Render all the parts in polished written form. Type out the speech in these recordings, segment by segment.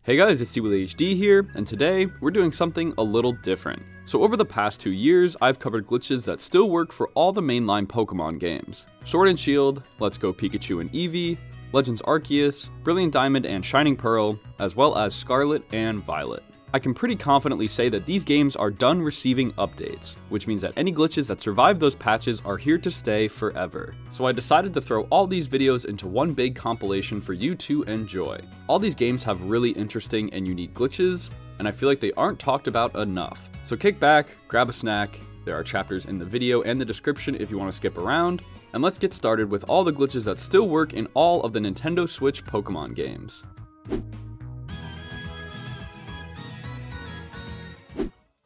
Hey guys, it's HD here, and today we're doing something a little different. So over the past 2 years, I've covered glitches that still work for all the mainline Pokemon games. Sword and Shield, Let's Go Pikachu and Eevee, Legends Arceus, Brilliant Diamond and Shining Pearl, as well as Scarlet and Violet. I can pretty confidently say that these games are done receiving updates, which means that any glitches that survive those patches are here to stay forever. So I decided to throw all these videos into one big compilation for you to enjoy. All these games have really interesting and unique glitches, and I feel like they aren't talked about enough. So kick back, grab a snack, there are chapters in the video and the description if you want to skip around, and let's get started with all the glitches that still work in all of the Nintendo Switch Pokemon games.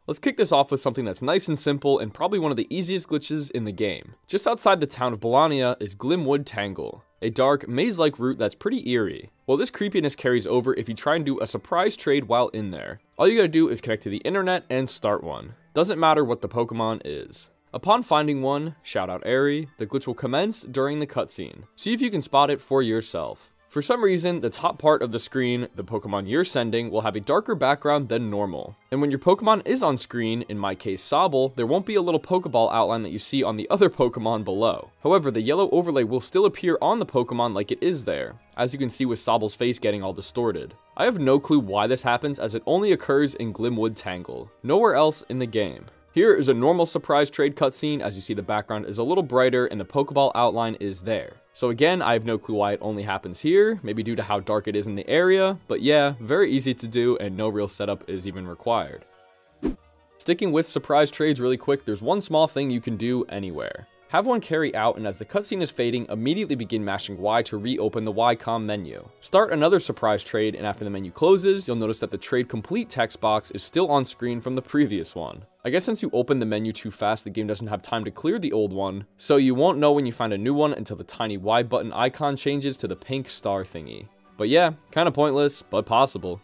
Let's kick this off with something that's nice and simple and probably one of the easiest glitches in the game. Just outside the town of Bolania is Glimwood Tangle, a dark, maze-like route that's pretty eerie. Well, this creepiness carries over if you try and do a surprise trade while in there. All you gotta do is connect to the internet and start one. Doesn't matter what the Pokemon is. Upon finding one, shout out Airy, the glitch will commence during the cutscene. See if you can spot it for yourself. For some reason, the top part of the screen, the Pokemon you're sending, will have a darker background than normal. And when your Pokemon is on screen, in my case Sobble, there won't be a little Pokeball outline that you see on the other Pokemon below. However, the yellow overlay will still appear on the Pokemon like it is there, as you can see with Sobble's face getting all distorted. I have no clue why this happens, as it only occurs in Glimwood Tangle, nowhere else in the game. Here is a normal surprise trade cutscene. As you see, the background is a little brighter and the Pokeball outline is there. So again, I have no clue why it only happens here, maybe due to how dark it is in the area, but yeah, very easy to do and no real setup is even required. Sticking with surprise trades really quick, there's one small thing you can do anywhere. Have one carry out, and as the cutscene is fading, immediately begin mashing Y to reopen the YCOM menu. Start another surprise trade, and after the menu closes, you'll notice that the trade complete text box is still on screen from the previous one. I guess since you open the menu too fast, the game doesn't have time to clear the old one, so you won't know when you find a new one until the tiny Y button icon changes to the pink star thingy. But yeah, kinda pointless, but possible.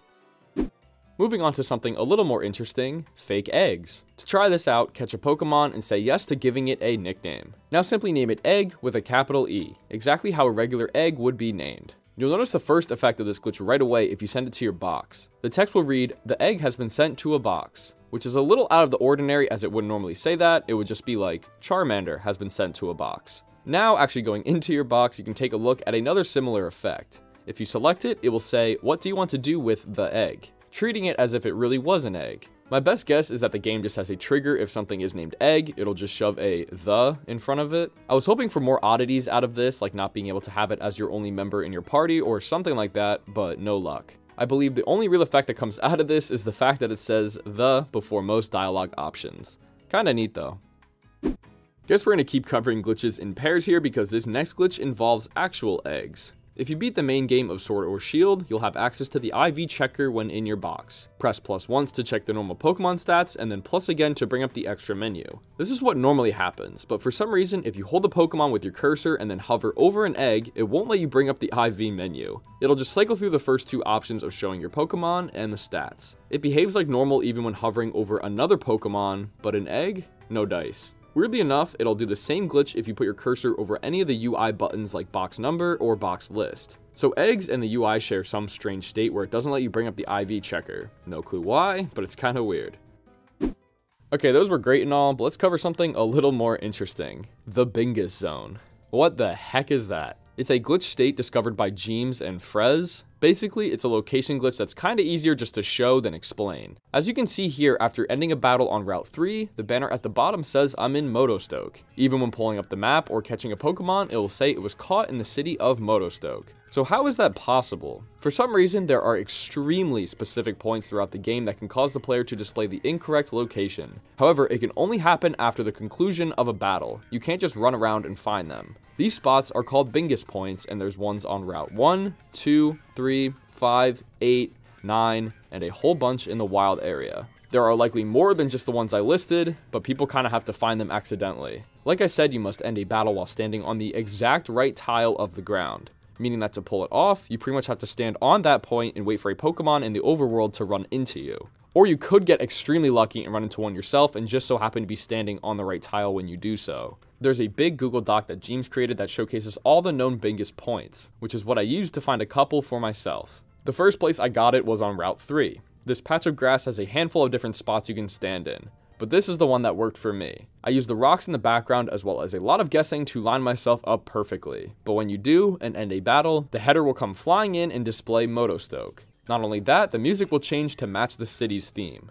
Moving on to something a little more interesting, fake eggs. To try this out, catch a Pokemon and say yes to giving it a nickname. Now simply name it Egg with a capital E, exactly how a regular egg would be named. You'll notice the first effect of this glitch right away if you send it to your box. The text will read, "The egg has been sent to a box," which is a little out of the ordinary as it wouldn't normally say that. It would just be like, Charmander has been sent to a box. Now, actually going into your box, you can take a look at another similar effect. If you select it, it will say, "What do you want to do with the egg?" treating it as if it really was an egg. My best guess is that the game just has a trigger if something is named egg, it'll just shove a "the" in front of it. I was hoping for more oddities out of this, like not being able to have it as your only member in your party or something like that, but no luck. I believe the only real effect that comes out of this is the fact that it says "the" before most dialogue options. Kinda neat though. Guess we're gonna keep covering glitches in pairs here because this next glitch involves actual eggs. If you beat the main game of Sword or Shield, you'll have access to the IV checker when in your box. Press plus once to check the normal Pokemon stats, and then plus again to bring up the extra menu. This is what normally happens, but for some reason, if you hold the Pokemon with your cursor and then hover over an egg, it won't let you bring up the IV menu. It'll just cycle through the first two options of showing your Pokemon and the stats. It behaves like normal even when hovering over another Pokemon, but an egg? No dice. Weirdly enough, it'll do the same glitch if you put your cursor over any of the UI buttons like box number or box list. So eggs and the UI share some strange state where it doesn't let you bring up the IV checker. No clue why, but it's kinda weird. Okay, those were great and all, but let's cover something a little more interesting. The Bingus Zone. What the heck is that? It's a glitch state discovered by Jeems and Frez. Basically, it's a location glitch that's kinda easier just to show than explain. As you can see here, after ending a battle on Route 3, the banner at the bottom says I'm in Motostoke. Even when pulling up the map or catching a Pokemon, it will say it was caught in the city of Motostoke. So how is that possible? For some reason, there are extremely specific points throughout the game that can cause the player to display the incorrect location. However, it can only happen after the conclusion of a battle. You can't just run around and find them. These spots are called Bingus points, and there's ones on Route 1, 2, 3, 5, 8, 9, and a whole bunch in the wild area. There are likely more than just the ones I listed, but people kind of have to find them accidentally. Like I said, you must end a battle while standing on the exact right tile of the ground, meaning that to pull it off, you pretty much have to stand on that point and wait for a Pokemon in the overworld to run into you. Or you could get extremely lucky and run into one yourself and just so happen to be standing on the right tile when you do so. There's a big Google Doc that Jeems created that showcases all the known Bingus points, which is what I used to find a couple for myself. The first place I got it was on Route 3. This patch of grass has a handful of different spots you can stand in, but this is the one that worked for me. I used the rocks in the background as well as a lot of guessing to line myself up perfectly, but when you do and end a battle, the header will come flying in and display Motostoke. Not only that, the music will change to match the city's theme.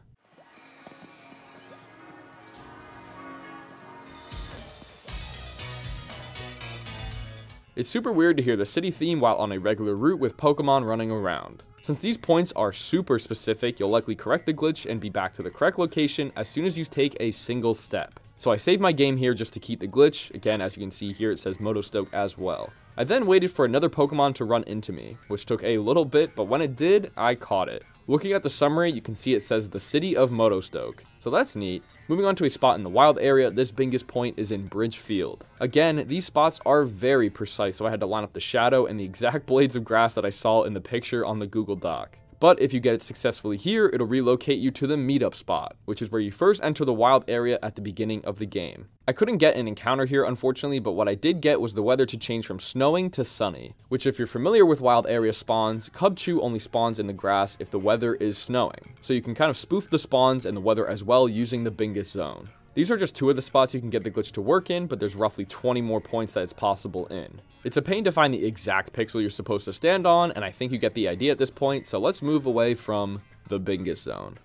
It's super weird to hear the city theme while on a regular route with Pokemon running around. Since these points are super specific, you'll likely correct the glitch and be back to the correct location as soon as you take a single step. So I saved my game here just to keep the glitch. Again, as you can see here, it says Motostoke as well. I then waited for another Pokemon to run into me, which took a little bit, but when it did, I caught it. Looking at the summary, you can see it says the city of Motostoke, so that's neat. Moving on to a spot in the wild area, this biggest point is in Bridge Field. Again, these spots are very precise, so I had to line up the shadow and the exact blades of grass that I saw in the picture on the Google Doc. But if you get it successfully here, it'll relocate you to the meetup spot, which is where you first enter the wild area at the beginning of the game. I couldn't get an encounter here unfortunately, but what I did get was the weather to change from snowing to sunny, which if you're familiar with wild area spawns, Cubchoo only spawns in the grass if the weather is snowing. So you can kind of spoof the spawns and the weather as well using the Bingus zone. These are just 2 of the spots you can get the glitch to work in, but there's roughly 20 more points that it's possible in. It's a pain to find the exact pixel you're supposed to stand on, and I think you get the idea at this point, so let's move away from the Bingus zone.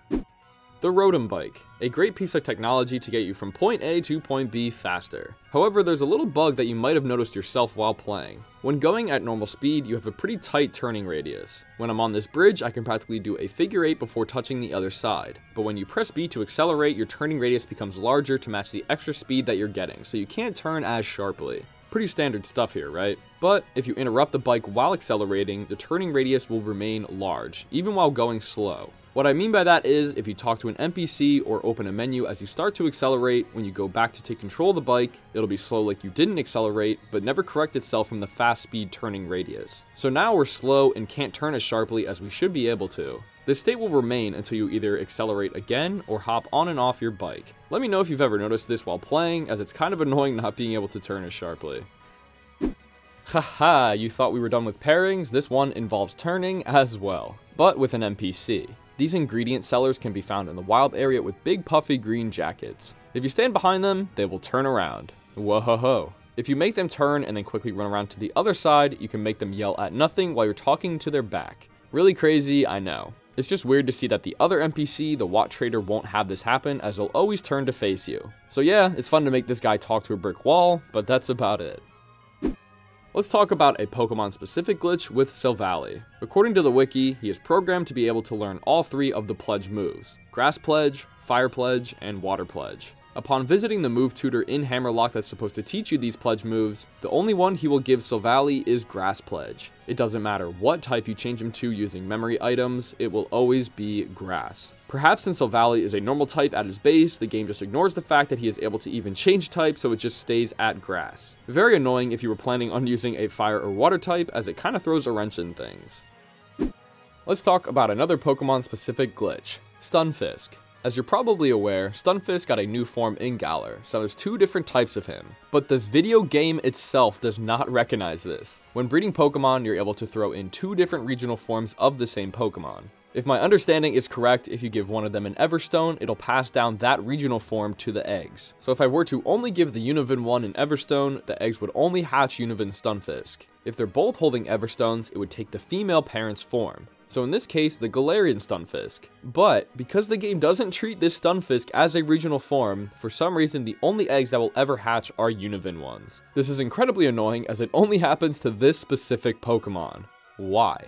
The Rotom Bike, a great piece of technology to get you from point A to point B faster. However, there's a little bug that you might have noticed yourself while playing. When going at normal speed, you have a pretty tight turning radius. When I'm on this bridge, I can practically do a figure 8 before touching the other side. But when you press B to accelerate, your turning radius becomes larger to match the extra speed that you're getting, so you can't turn as sharply. Pretty standard stuff here, right? But if you interrupt the bike while accelerating, the turning radius will remain large, even while going slow. What I mean by that is, if you talk to an NPC or open a menu as you start to accelerate, when you go back to take control of the bike, it'll be slow like you didn't accelerate, but never correct itself from the fast speed turning radius. So now we're slow and can't turn as sharply as we should be able to. This state will remain until you either accelerate again or hop on and off your bike. Let me know if you've ever noticed this while playing, as it's kind of annoying not being able to turn as sharply. Haha, you thought we were done with pairings? This one involves turning as well, but with an NPC. These ingredient sellers can be found in the wild area with big puffy green jackets. If you stand behind them, they will turn around. Whoa-ho-ho. If you make them turn and then quickly run around to the other side, you can make them yell at nothing while you're talking to their back. Really crazy, I know. It's just weird to see that the other NPC, the Watt Trader, won't have this happen, as they'll always turn to face you. So yeah, it's fun to make this guy talk to a brick wall, but that's about it. Let's talk about a Pokemon-specific glitch with Silvally. According to the wiki, he is programmed to be able to learn all 3 of the Pledge moves: Grass Pledge, Fire Pledge, and Water Pledge. Upon visiting the move tutor in Hammerlock that's supposed to teach you these Pledge moves, the only one he will give Silvally is Grass Pledge. It doesn't matter what type you change him to using memory items, it will always be Grass. Perhaps since Silvally is a normal type at his base, the game just ignores the fact that he is able to even change type, so it just stays at Grass. Very annoying if you were planning on using a Fire or Water type, as it kind of throws a wrench in things. Let's talk about another Pokemon-specific glitch, Stunfisk. As you're probably aware, Stunfisk got a new form in Galar, so there's 2 different types of him. But the video game itself does not recognize this. When breeding Pokemon, you're able to throw in 2 different regional forms of the same Pokemon. If my understanding is correct, if you give one of them an Everstone, it'll pass down that regional form to the eggs. So if I were to only give the Univin one an Everstone, the eggs would only hatch Univin Stunfisk. If they're both holding Everstones, it would take the female parent's form. So in this case, the Galarian Stunfisk. But because the game doesn't treat this Stunfisk as a regional form, for some reason the only eggs that will ever hatch are Univin ones. This is incredibly annoying as it only happens to this specific Pokemon. Why?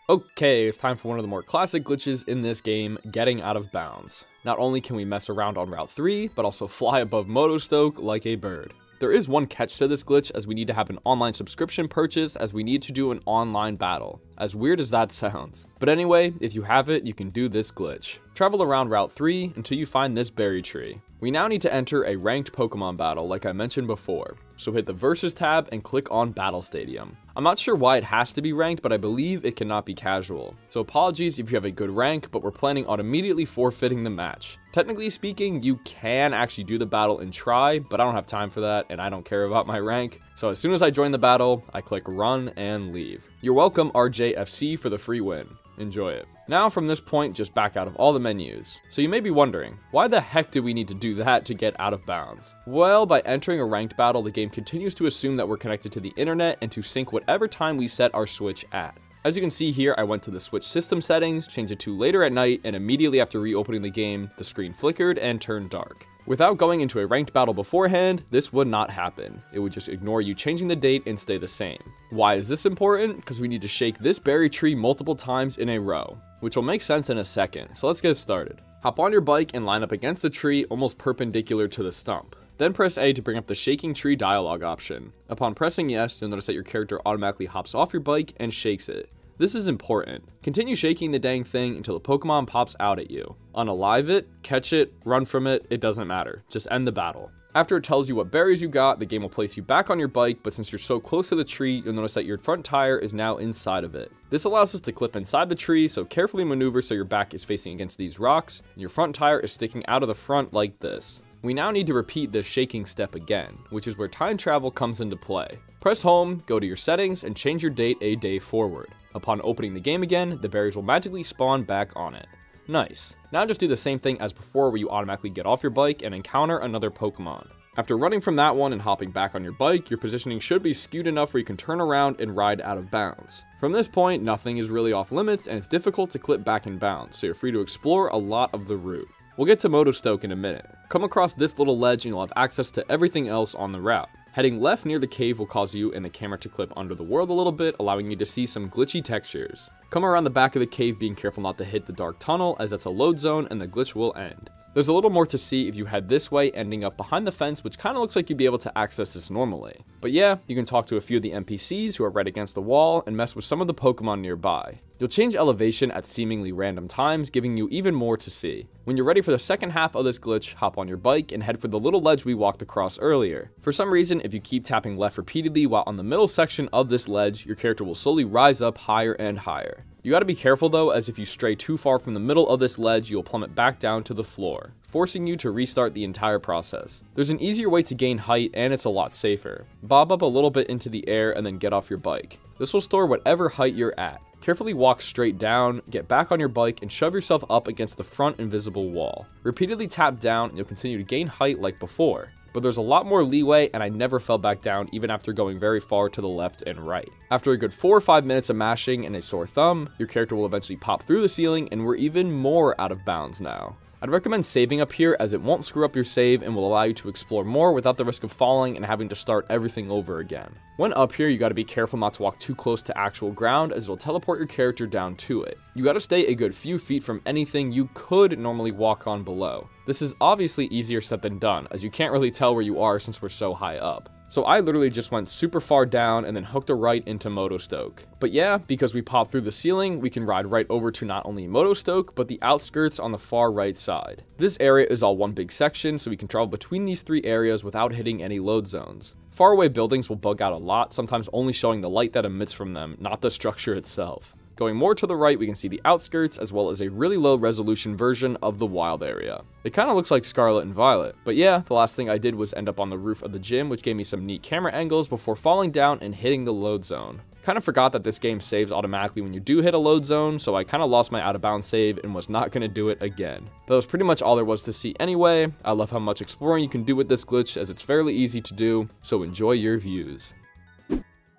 Okay, it's time for one of the more classic glitches in this game, getting out of bounds. Not only can we mess around on Route 3, but also fly above Motostoke like a bird. There is one catch to this glitch, as we need to have an online subscription purchase, as we need to do an online battle. As weird as that sounds. But anyway, if you have it, you can do this glitch. Travel around Route 3 until you find this berry tree. We now need to enter a ranked Pokemon battle like I mentioned before. So hit the Versus tab and click on Battle Stadium. I'm not sure why it has to be ranked, but I believe it cannot be casual. So apologies if you have a good rank, but we're planning on immediately forfeiting the match. Technically speaking, you can actually do the battle and try, but I don't have time for that, and I don't care about my rank. So as soon as I join the battle, I click run and leave. You're welcome, RJFC, for the free win. Enjoy it. Now from this point, just back out of all the menus. So you may be wondering, why the heck do we need to do that to get out of bounds? Well, by entering a ranked battle, the game continues to assume that we're connected to the internet and to sync whatever time we set our Switch at. As you can see here, I went to the Switch system settings, changed it to later at night, and immediately after reopening the game, the screen flickered and turned dark. Without going into a ranked battle beforehand, this would not happen. It would just ignore you changing the date and stay the same. Why is this important? Because we need to shake this berry tree multiple times in a row, which will make sense in a second, so let's get started. Hop on your bike and line up against the tree almost perpendicular to the stump. Then press A to bring up the shaking tree dialogue option. Upon pressing yes, you'll notice that your character automatically hops off your bike and shakes it. This is important. Continue shaking the dang thing until the Pokemon pops out at you. Unalive it, catch it, run from it, it doesn't matter. Just end the battle. After it tells you what berries you got, the game will place you back on your bike, but since you're so close to the tree, you'll notice that your front tire is now inside of it. This allows us to clip inside the tree, so carefully maneuver so your back is facing against these rocks, and your front tire is sticking out of the front like this. We now need to repeat this shaking step again, which is where time travel comes into play. Press home, go to your settings, and change your date a day forward. Upon opening the game again, the berries will magically spawn back on it. Nice. Now just do the same thing as before where you automatically get off your bike and encounter another Pokemon. After running from that one and hopping back on your bike, your positioning should be skewed enough where you can turn around and ride out of bounds. From this point, nothing is really off limits and it's difficult to clip back in bounds, so you're free to explore a lot of the route. We'll get to Motostoke in a minute. Come across this little ledge and you'll have access to everything else on the route. Heading left near the cave will cause you and the camera to clip under the world a little bit, allowing you to see some glitchy textures. Come around the back of the cave being careful not to hit the dark tunnel as that's a load zone and the glitch will end. There's a little more to see if you head this way, ending up behind the fence, which kind of looks like you'd be able to access this normally. But yeah, you can talk to a few of the NPCs who are right against the wall and mess with some of the Pokemon nearby. You'll change elevation at seemingly random times, giving you even more to see. When you're ready for the second half of this glitch, hop on your bike and head for the little ledge we walked across earlier. For some reason, if you keep tapping left repeatedly while on the middle section of this ledge, your character will slowly rise up higher and higher. You gotta be careful though, as if you stray too far from the middle of this ledge, you'll plummet back down to the floor, forcing you to restart the entire process. There's an easier way to gain height and it's a lot safer. Bob up a little bit into the air and then get off your bike. This will store whatever height you're at. Carefully walk straight down, get back on your bike, and shove yourself up against the front invisible wall. Repeatedly tap down and you'll continue to gain height like before. But there's a lot more leeway and I never fell back down even after going very far to the left and right. After a good 4 or 5 minutes of mashing and a sore thumb, your character will eventually pop through the ceiling and we're even more out of bounds now. I'd recommend saving up here as it won't screw up your save and will allow you to explore more without the risk of falling and having to start everything over again. When up here, you gotta be careful not to walk too close to actual ground as it'll teleport your character down to it. You gotta stay a good few feet from anything you could normally walk on below. This is obviously easier said than done, as you can't really tell where you are since we're so high up. So I literally just went super far down and then hooked a right into Motostoke. But yeah, because we popped through the ceiling, we can ride right over to not only Motostoke, but the outskirts on the far right side. This area is all one big section, so we can travel between these 3 areas without hitting any load zones. Faraway buildings will bug out a lot, sometimes only showing the light that emits from them, not the structure itself. Going more to the right, we can see the outskirts as well as a really low resolution version of the wild area. It kind of looks like Scarlet and Violet. But yeah, the last thing I did was end up on the roof of the gym, which gave me some neat camera angles before falling down and hitting the load zone. Kind of forgot that this game saves automatically when you do hit a load zone, so I kind of lost my out of bounds save and was not going to do it again. That was pretty much all there was to see anyway. I love how much exploring you can do with this glitch as it's fairly easy to do, so enjoy your views.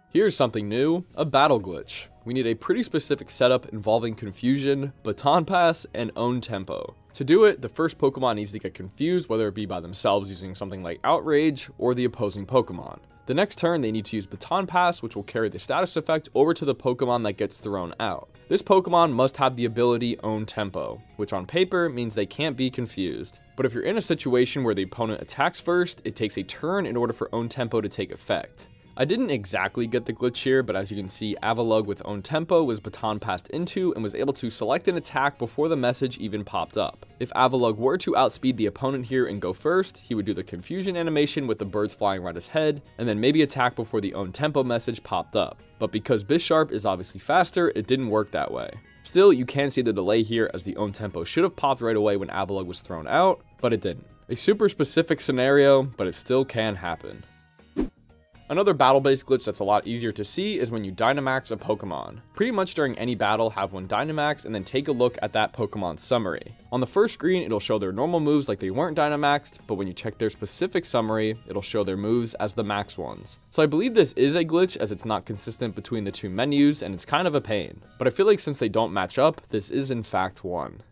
Here's something new, a battle glitch. We need a pretty specific setup involving confusion, baton pass, and own tempo. To do it, the first Pokemon needs to get confused, whether it be by themselves using something like Outrage or the opposing Pokemon. The next turn, they need to use baton pass, which will carry the status effect over to the Pokemon that gets thrown out. This Pokemon must have the ability own tempo, which on paper means they can't be confused. But if you're in a situation where the opponent attacks first, it takes a turn in order for own tempo to take effect. I didn't exactly get the glitch here, but as you can see, Avalugg with own tempo was baton passed into and was able to select an attack before the message even popped up. If Avalugg were to outspeed the opponent here and go first, he would do the confusion animation with the birds flying around his head, and then maybe attack before the own tempo message popped up. But because Bisharp is obviously faster, it didn't work that way. Still, you can see the delay here as the own tempo should have popped right away when Avalugg was thrown out, but it didn't. A super specific scenario, but it still can happen. Another battle-based glitch that's a lot easier to see is when you Dynamax a Pokemon. Pretty much during any battle, have one Dynamax and then take a look at that Pokemon's summary. On the first screen, it'll show their normal moves like they weren't Dynamaxed, but when you check their specific summary, it'll show their moves as the max ones. So I believe this is a glitch as it's not consistent between the two menus and it's kind of a pain. But I feel like since they don't match up, this is in fact one.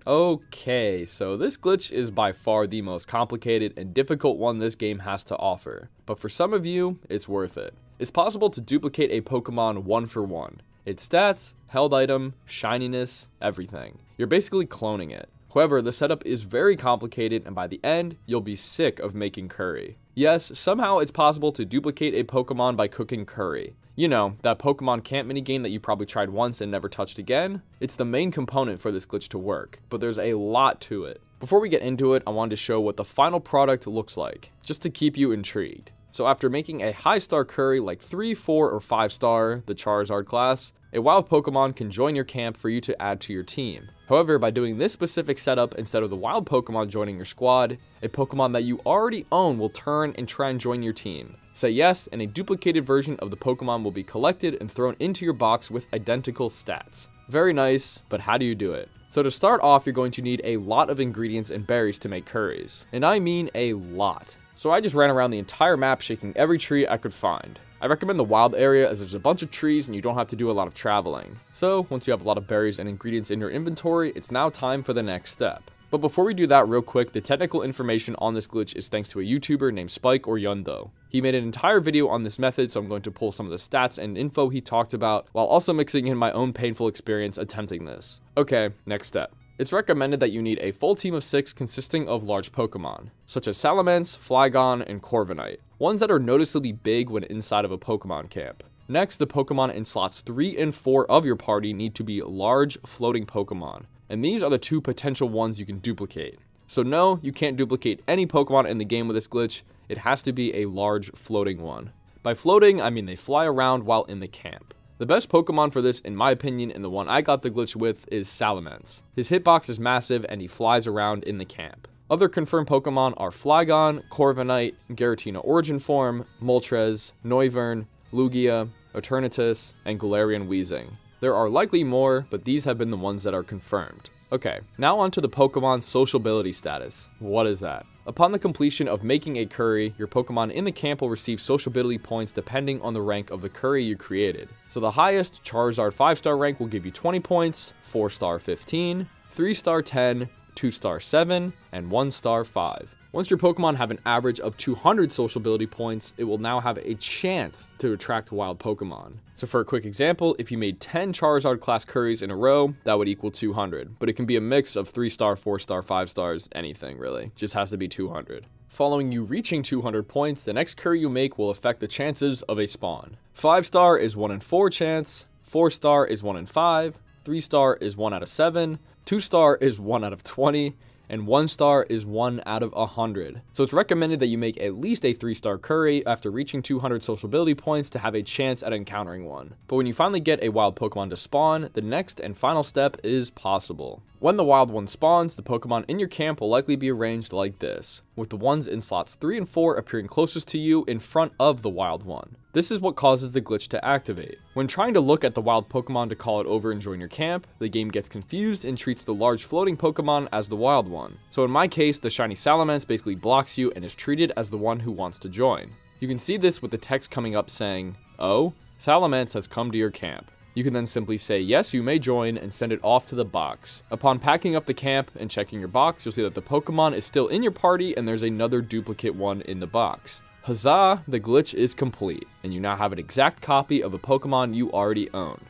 Okay, so this glitch is by far the most complicated and difficult one this game has to offer, but for some of you, it's worth it. It's possible to duplicate a Pokemon one for one. Its stats, held item, shininess, everything. You're basically cloning it. However, the setup is very complicated and by the end, you'll be sick of making curry. Yes, somehow it's possible to duplicate a Pokemon by cooking curry. You know, that Pokemon camp minigame that you probably tried once and never touched again? It's the main component for this glitch to work, but there's a lot to it. Before we get into it, I wanted to show what the final product looks like, just to keep you intrigued. So after making a high star curry like 3, 4, or 5 star, the Charizard class, a wild Pokemon can join your camp for you to add to your team. However, by doing this specific setup instead of the wild Pokemon joining your squad, a Pokemon that you already own will turn and try and join your team. Say yes, and a duplicated version of the Pokemon will be collected and thrown into your box with identical stats. Very nice, but how do you do it? So to start off, you're going to need a lot of ingredients and berries to make curries. And I mean a lot. So I just ran around the entire map shaking every tree I could find. I recommend the wild area as there's a bunch of trees and you don't have to do a lot of traveling. So once you have a lot of berries and ingredients in your inventory, it's now time for the next step. But before we do that real quick, the technical information on this glitch is thanks to a YouTuber named Oriundo. He made an entire video on this method, so I'm going to pull some of the stats and info he talked about, while also mixing in my own painful experience attempting this. Okay, next step. It's recommended that you need a full team of 6 consisting of large Pokemon, such as Salamence, Flygon, and Corviknight, ones that are noticeably big when inside of a Pokemon camp. Next, the Pokemon in slots 3 and 4 of your party need to be large floating Pokemon, and these are the 2 potential ones you can duplicate. So no, you can't duplicate any Pokemon in the game with this glitch, it has to be a large floating one. By floating, I mean they fly around while in the camp. The best Pokemon for this, in my opinion, and the one I got the glitch with, is Salamence. His hitbox is massive and he flies around in the camp. Other confirmed Pokemon are Flygon, Corviknight, Giratina Origin Form, Moltres, Noivern, Lugia, Eternatus, and Galarian Weezing. There are likely more, but these have been the ones that are confirmed. Okay, now onto the Pokemon's sociability status. What is that? Upon the completion of making a curry, your Pokemon in the camp will receive sociability points depending on the rank of the curry you created. So the highest Charizard 5-star rank will give you 20 points, 4-star 15, 3-star 10, 2-star 7, and 1-star 5. Once your Pokemon have an average of 200 sociability points, it will now have a chance to attract wild Pokemon. So for a quick example, if you made 10 Charizard class curries in a row, that would equal 200. But it can be a mix of 3-star, 4-star, 5-stars, anything really. Just has to be 200. Following you reaching 200 points, the next curry you make will affect the chances of a spawn. 5-star is 1 in 4 chance, 4-star is 1 in 5, 3-star is 1 out of 7, 2-star is 1 out of 20, and 1-star is 1 out of 100. So it's recommended that you make at least a 3-star curry after reaching 200 sociability points to have a chance at encountering one. But when you finally get a wild Pokemon to spawn, the next and final step is possible. When the wild one spawns, the Pokemon in your camp will likely be arranged like this, with the ones in slots 3 and 4 appearing closest to you in front of the wild one. This is what causes the glitch to activate. When trying to look at the wild Pokemon to call it over and join your camp, the game gets confused and treats the large floating Pokemon as the wild one. So in my case, the shiny Salamence basically blocks you and is treated as the one who wants to join. You can see this with the text coming up saying, "Oh, Salamence has come to your camp." You can then simply say, "Yes, you may join," and send it off to the box. Upon packing up the camp and checking your box, you'll see that the Pokemon is still in your party and there's another duplicate one in the box. Huzzah, the glitch is complete, and you now have an exact copy of a Pokemon you already own.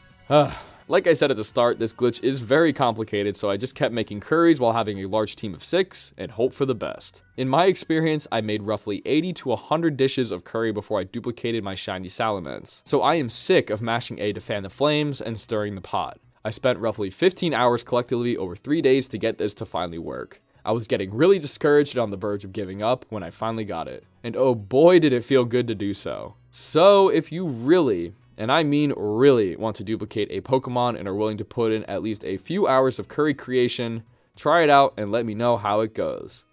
Like I said at the start, this glitch is very complicated, so I just kept making curries while having a large team of 6 and hope for the best. In my experience, I made roughly 80 to 100 dishes of curry before I duplicated my shiny Salamence. So I am sick of mashing A to fan the flames and stirring the pot. I spent roughly 15 hours collectively over 3 days to get this to finally work. I was getting really discouraged and on the verge of giving up when I finally got it. And oh boy did it feel good to do so. So if you really, and I mean really, want to duplicate a Pokemon and are willing to put in at least a few hours of curry creation, try it out and let me know how it goes.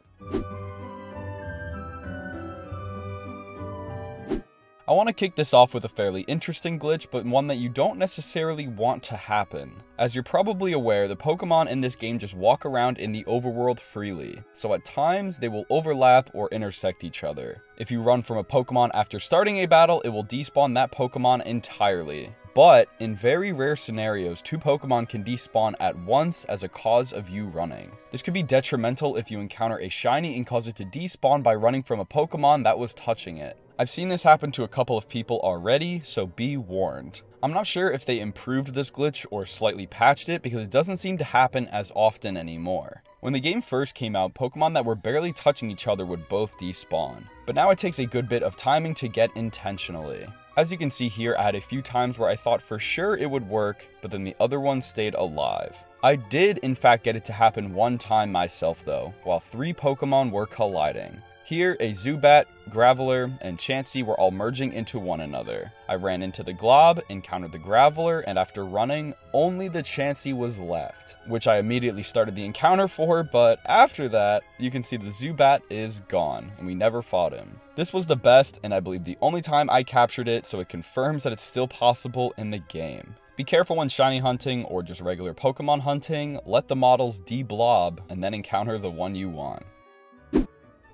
I want to kick this off with a fairly interesting glitch, but one that you don't necessarily want to happen. As you're probably aware, the Pokemon in this game just walk around in the overworld freely, so at times they will overlap or intersect each other. If you run from a Pokemon after starting a battle, it will despawn that Pokemon entirely. But in very rare scenarios, 2 Pokemon can despawn at once as a cause of you running. This could be detrimental if you encounter a shiny and cause it to despawn by running from a Pokemon that was touching it. I've seen this happen to a couple of people already, so be warned. I'm not sure if they improved this glitch or slightly patched it because it doesn't seem to happen as often anymore. When the game first came out, Pokemon that were barely touching each other would both despawn, but now it takes a good bit of timing to get intentionally. As you can see here, I had a few times where I thought for sure it would work, but then the other one stayed alive. I did in fact get it to happen one time myself though, while 3 Pokemon were colliding. Here, a Zubat, Graveler, and Chansey were all merging into one another. I ran into the Glob, encountered the Graveler, and after running, only the Chansey was left, which I immediately started the encounter for, but after that, you can see the Zubat is gone, and we never fought him. This was the best, and I believe the only time I captured it, so it confirms that it's still possible in the game. Be careful when shiny hunting or just regular Pokemon hunting, let the models de-blob, and then encounter the one you want.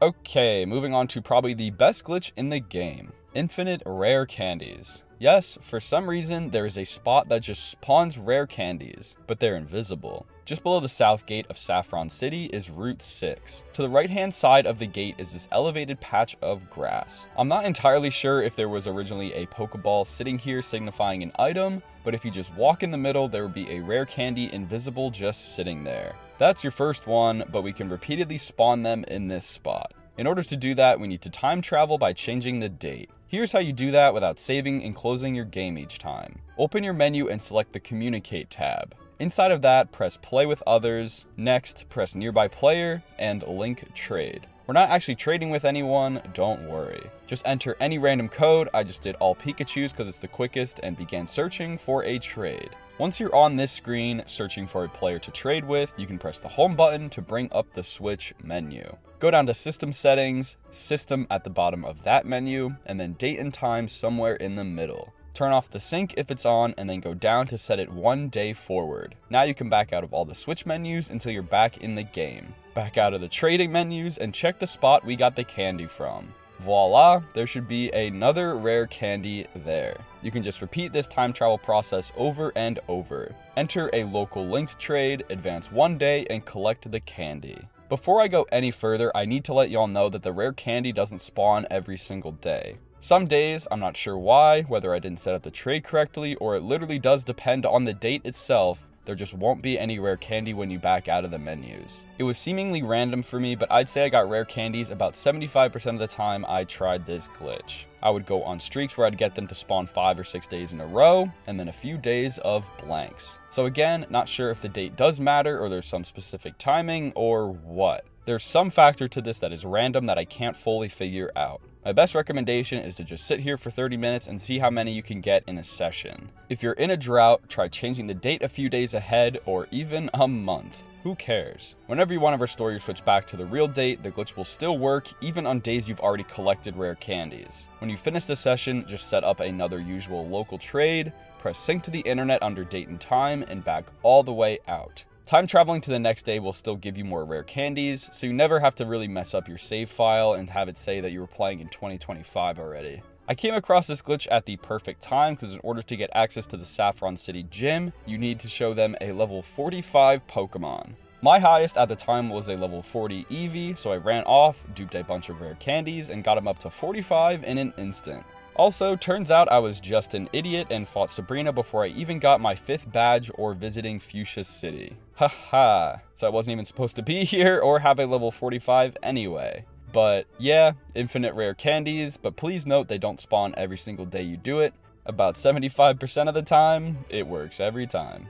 Okay, moving on to probably the best glitch in the game. Infinite rare candies. Yes, for some reason, there is a spot that just spawns rare candies, but they're invisible. Just below the south gate of Saffron City is Route 6. To the right hand side of the gate is this elevated patch of grass. I'm not entirely sure if there was originally a Pokeball sitting here signifying an item, but if you just walk in the middle, there would be a rare candy invisible just sitting there. That's your first one, but we can repeatedly spawn them in this spot. In order to do that, we need to time travel by changing the date. Here's how you do that without saving and closing your game each time. Open your menu and select the Communicate tab. Inside of that, press Play with Others. Next, press Nearby Player and Link Trade. We're not actually trading with anyone, don't worry. Just enter any random code. I just did all Pikachus because it's the quickest and began searching for a trade. Once you're on this screen searching for a player to trade with, you can press the home button to bring up the Switch menu. Go down to System Settings, System at the bottom of that menu, and then Date and Time somewhere in the middle. Turn off the sync if it's on, and then go down to set it 1 day forward. Now you can back out of all the Switch menus until you're back in the game. Back out of the trading menus and check the spot we got the candy from. Voila, there should be another rare candy there. You can just repeat this time travel process over and over. Enter a local linked trade, advance 1 day, and collect the candy. Before I go any further, I need to let y'all know that the rare candy doesn't spawn every single day. Some days, I'm not sure why, whether I didn't set up the trade correctly, or it literally does depend on the date itself, there just won't be any rare candy when you back out of the menus. It was seemingly random for me, but I'd say I got rare candies about 75% of the time I tried this glitch. I would go on streaks where I'd get them to spawn 5 or 6 days in a row, and then a few days of blanks. So again, not sure if the date does matter, or there's some specific timing, or what. There's some factor to this that is random that I can't fully figure out. My best recommendation is to just sit here for 30 minutes and see how many you can get in a session. If you're in a drought, try changing the date a few days ahead or even a month. Who cares? Whenever you want to restore your Switch back to the real date, the glitch will still work even on days you've already collected rare candies. When you finish the session, just set up another usual local trade, press sync to the internet under date and time, and back all the way out. Time traveling to the next day will still give you more rare candies, so you never have to really mess up your save file and have it say that you were playing in 2025 already. I came across this glitch at the perfect time because in order to get access to the Saffron City gym, you need to show them a level 45 Pokemon. My highest at the time was a level 40 Eevee, so I ran off, duped a bunch of rare candies, and got him up to 45 in an instant. Also, turns out I was just an idiot and fought Sabrina before I even got my 5th badge or visiting Fuchsia City. Haha, so I wasn't even supposed to be here or have a level 45 anyway. But yeah, infinite rare candies, but please note they don't spawn every single day you do it. About 75% of the time, it works every time.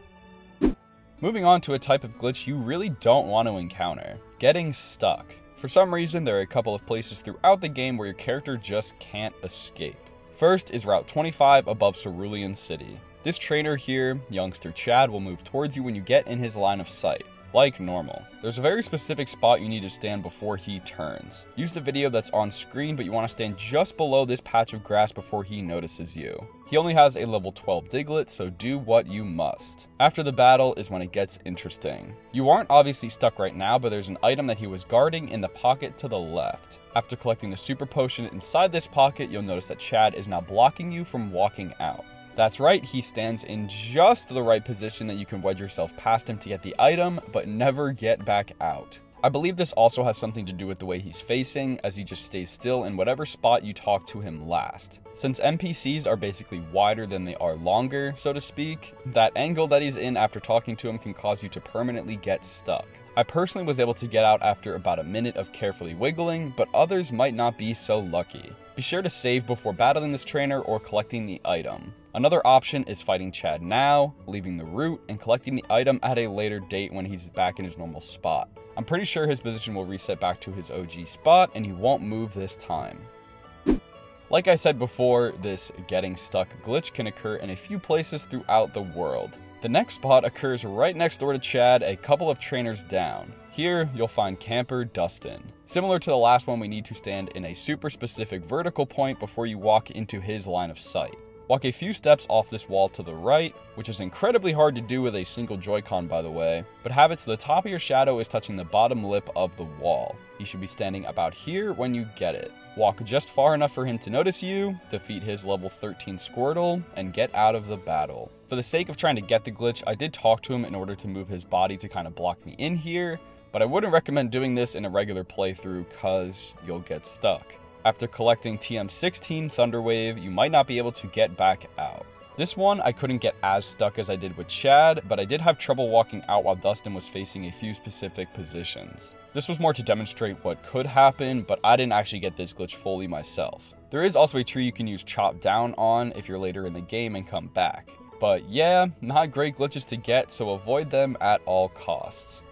Moving on to a type of glitch you really don't want to encounter, getting stuck. For some reason, there are a couple of places throughout the game where your character just can't escape. First is Route 25 above Cerulean City. This trainer here, youngster Chad, will move towards you when you get in his line of sight, like normal. There's a very specific spot you need to stand before he turns. Use the video that's on screen, but you want to stand just below this patch of grass before he notices you. He only has a level 12 Diglett, so do what you must. After the battle is when it gets interesting. You aren't obviously stuck right now, but there's an item that he was guarding in the pocket to the left. After collecting the super potion inside this pocket, you'll notice that Chad is now blocking you from walking out. That's right, he stands in just the right position that you can wedge yourself past him to get the item, but never get back out. I believe this also has something to do with the way he's facing, as he just stays still in whatever spot you talk to him last. Since NPCs are basically wider than they are longer, so to speak, that angle that he's in after talking to him can cause you to permanently get stuck. I personally was able to get out after about a minute of carefully wiggling, but others might not be so lucky. Be sure to save before battling this trainer or collecting the item. Another option is fighting Chad now, leaving the route, and collecting the item at a later date when he's back in his normal spot. I'm pretty sure his position will reset back to his OG spot and he won't move this time. Like I said before, this getting stuck glitch can occur in a few places throughout the world. The next spot occurs right next door to Chad, a couple of trainers down. Here, you'll find camper Dustin. Similar to the last one, we need to stand in a super specific vertical point before you walk into his line of sight. Walk a few steps off this wall to the right, which is incredibly hard to do with a single Joy-Con by the way, but have it so the top of your shadow is touching the bottom lip of the wall. You should be standing about here when you get it. Walk just far enough for him to notice you, defeat his level 13 Squirtle, and get out of the battle. For the sake of trying to get the glitch, I did talk to him in order to move his body to kind of block me in here, but I wouldn't recommend doing this in a regular playthrough cause you'll get stuck. After collecting TM16 Thunderwave, you might not be able to get back out. This one, I couldn't get as stuck as I did with Chad, but I did have trouble walking out while Dustin was facing a few specific positions. This was more to demonstrate what could happen, but I didn't actually get this glitch fully myself. There is also a tree you can use Chop Down on if you're later in the game and come back. But yeah, not great glitches to get, so avoid them at all costs.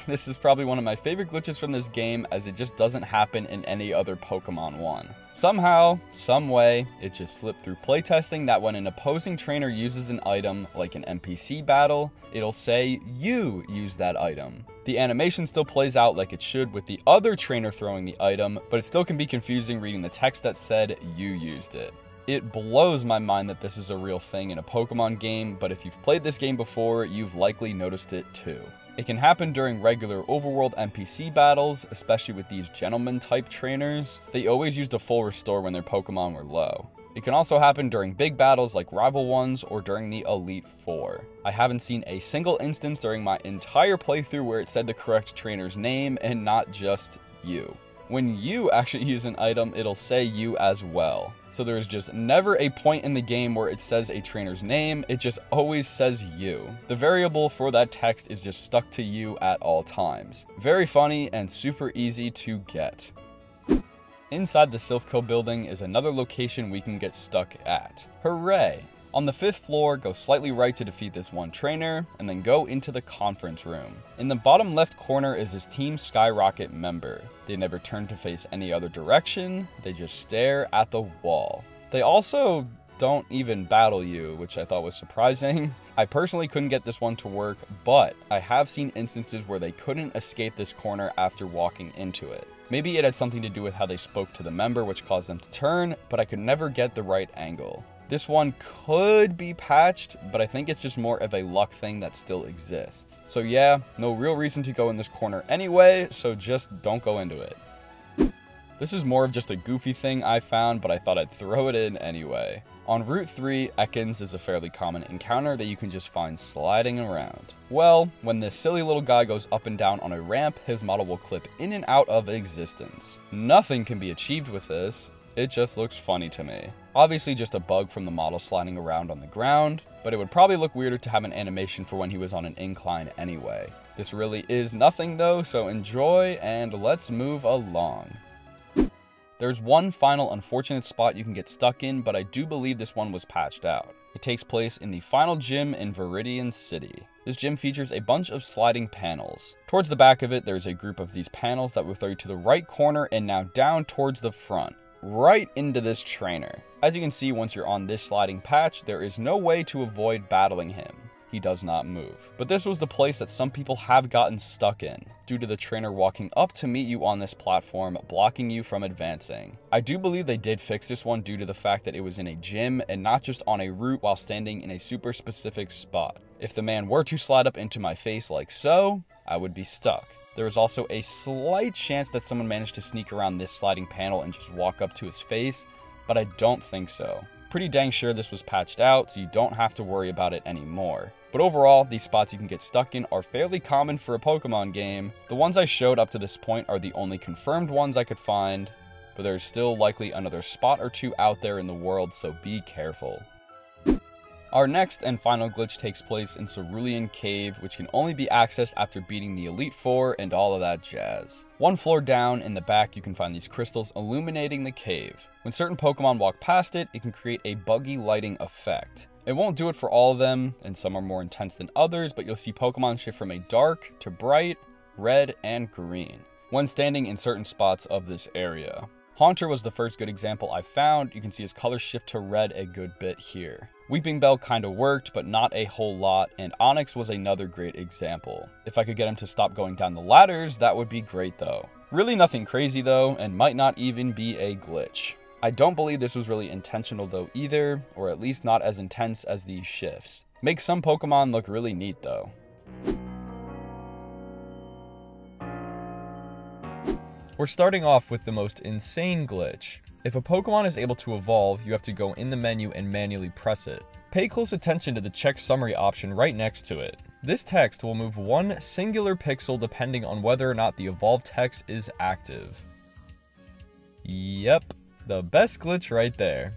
This is probably one of my favorite glitches from this game, as it just doesn't happen in any other Pokemon one. Somehow, some way, it just slipped through playtesting that when an opposing trainer uses an item, like an NPC battle, it'll say, "You use that item." The animation still plays out like it should with the other trainer throwing the item, but it still can be confusing reading the text that said, "You used it." It blows my mind that this is a real thing in a Pokemon game, but if you've played this game before, you've likely noticed it too. It can happen during regular overworld NPC battles, especially with these gentleman type trainers. They always used a full restore when their Pokemon were low. It can also happen during big battles like rival ones or during the Elite Four. I haven't seen a single instance during my entire playthrough where it said the correct trainer's name and not just you. When you actually use an item, it'll say you as well. So there is just never a point in the game where it says a trainer's name, it just always says you. The variable for that text is just stuck to you at all times. Very funny and super easy to get. Inside the Silphco building is another location we can get stuck at. Hooray! On the 5th floor, go slightly right to defeat this one trainer, and then go into the conference room. In the bottom left corner is this Team Skyrocket member. They never turn to face any other direction, they just stare at the wall. They also don't even battle you, which I thought was surprising. I personally couldn't get this one to work, but I have seen instances where they couldn't escape this corner after walking into it. Maybe it had something to do with how they spoke to the member, which caused them to turn, but I could never get the right angle. This one could be patched, but I think it's just more of a luck thing that still exists. So yeah, no real reason to go in this corner anyway, so just don't go into it. This is more of just a goofy thing I found, but I thought I'd throw it in anyway. On Route 3, Ekans is a fairly common encounter that you can just find sliding around. Well, when this silly little guy goes up and down on a ramp, his model will clip in and out of existence. Nothing can be achieved with this. it just looks funny to me. Obviously just a bug from the model sliding around on the ground, but it would probably look weirder to have an animation for when he was on an incline anyway. This really is nothing though, so enjoy and let's move along. There's one final unfortunate spot you can get stuck in, but I do believe this one was patched out. It takes place in the final gym in Viridian City. This gym features a bunch of sliding panels. Towards the back of it, there's a group of these panels that will throw you to the right corner and now down towards the front, right into this trainer. As you can see, once you're on this sliding patch, there is no way to avoid battling him. He does not move. But this was the place that some people have gotten stuck in, due to the trainer walking up to meet you on this platform, blocking you from advancing. I do believe they did fix this one due to the fact that it was in a gym and not just on a route while standing in a super specific spot. If the man were to slide up into my face like so, I would be stuck. There is also a slight chance that someone managed to sneak around this sliding panel and just walk up to his face, but I don't think so. Pretty dang sure this was patched out, so you don't have to worry about it anymore. But overall, these spots you can get stuck in are fairly common for a Pokemon game. The ones I showed up to this point are the only confirmed ones I could find, but there's still likely another spot or two out there in the world, so be careful. Our next and final glitch takes place in Cerulean Cave, which can only be accessed after beating the Elite Four and all of that jazz. One floor down in the back, you can find these crystals illuminating the cave. When certain Pokemon walk past it, it can create a buggy lighting effect. It won't do it for all of them, and some are more intense than others, but you'll see Pokemon shift from a dark to bright, red, and green when standing in certain spots of this area. Haunter was the first good example I found. You can see his color shift to red a good bit here. Weeping Bell kinda worked, but not a whole lot, and Onyx was another great example. If I could get him to stop going down the ladders, that would be great though. Really nothing crazy though, and might not even be a glitch. I don't believe this was really intentional though either, or at least not as intense as these shifts. Makes some Pokemon look really neat though. We're starting off with the most insane glitch. If a Pokemon is able to evolve, you have to go in the menu and manually press it. Pay close attention to the check summary option right next to it. This text will move one singular pixel depending on whether or not the evolved text is active. Yep, the best glitch right there.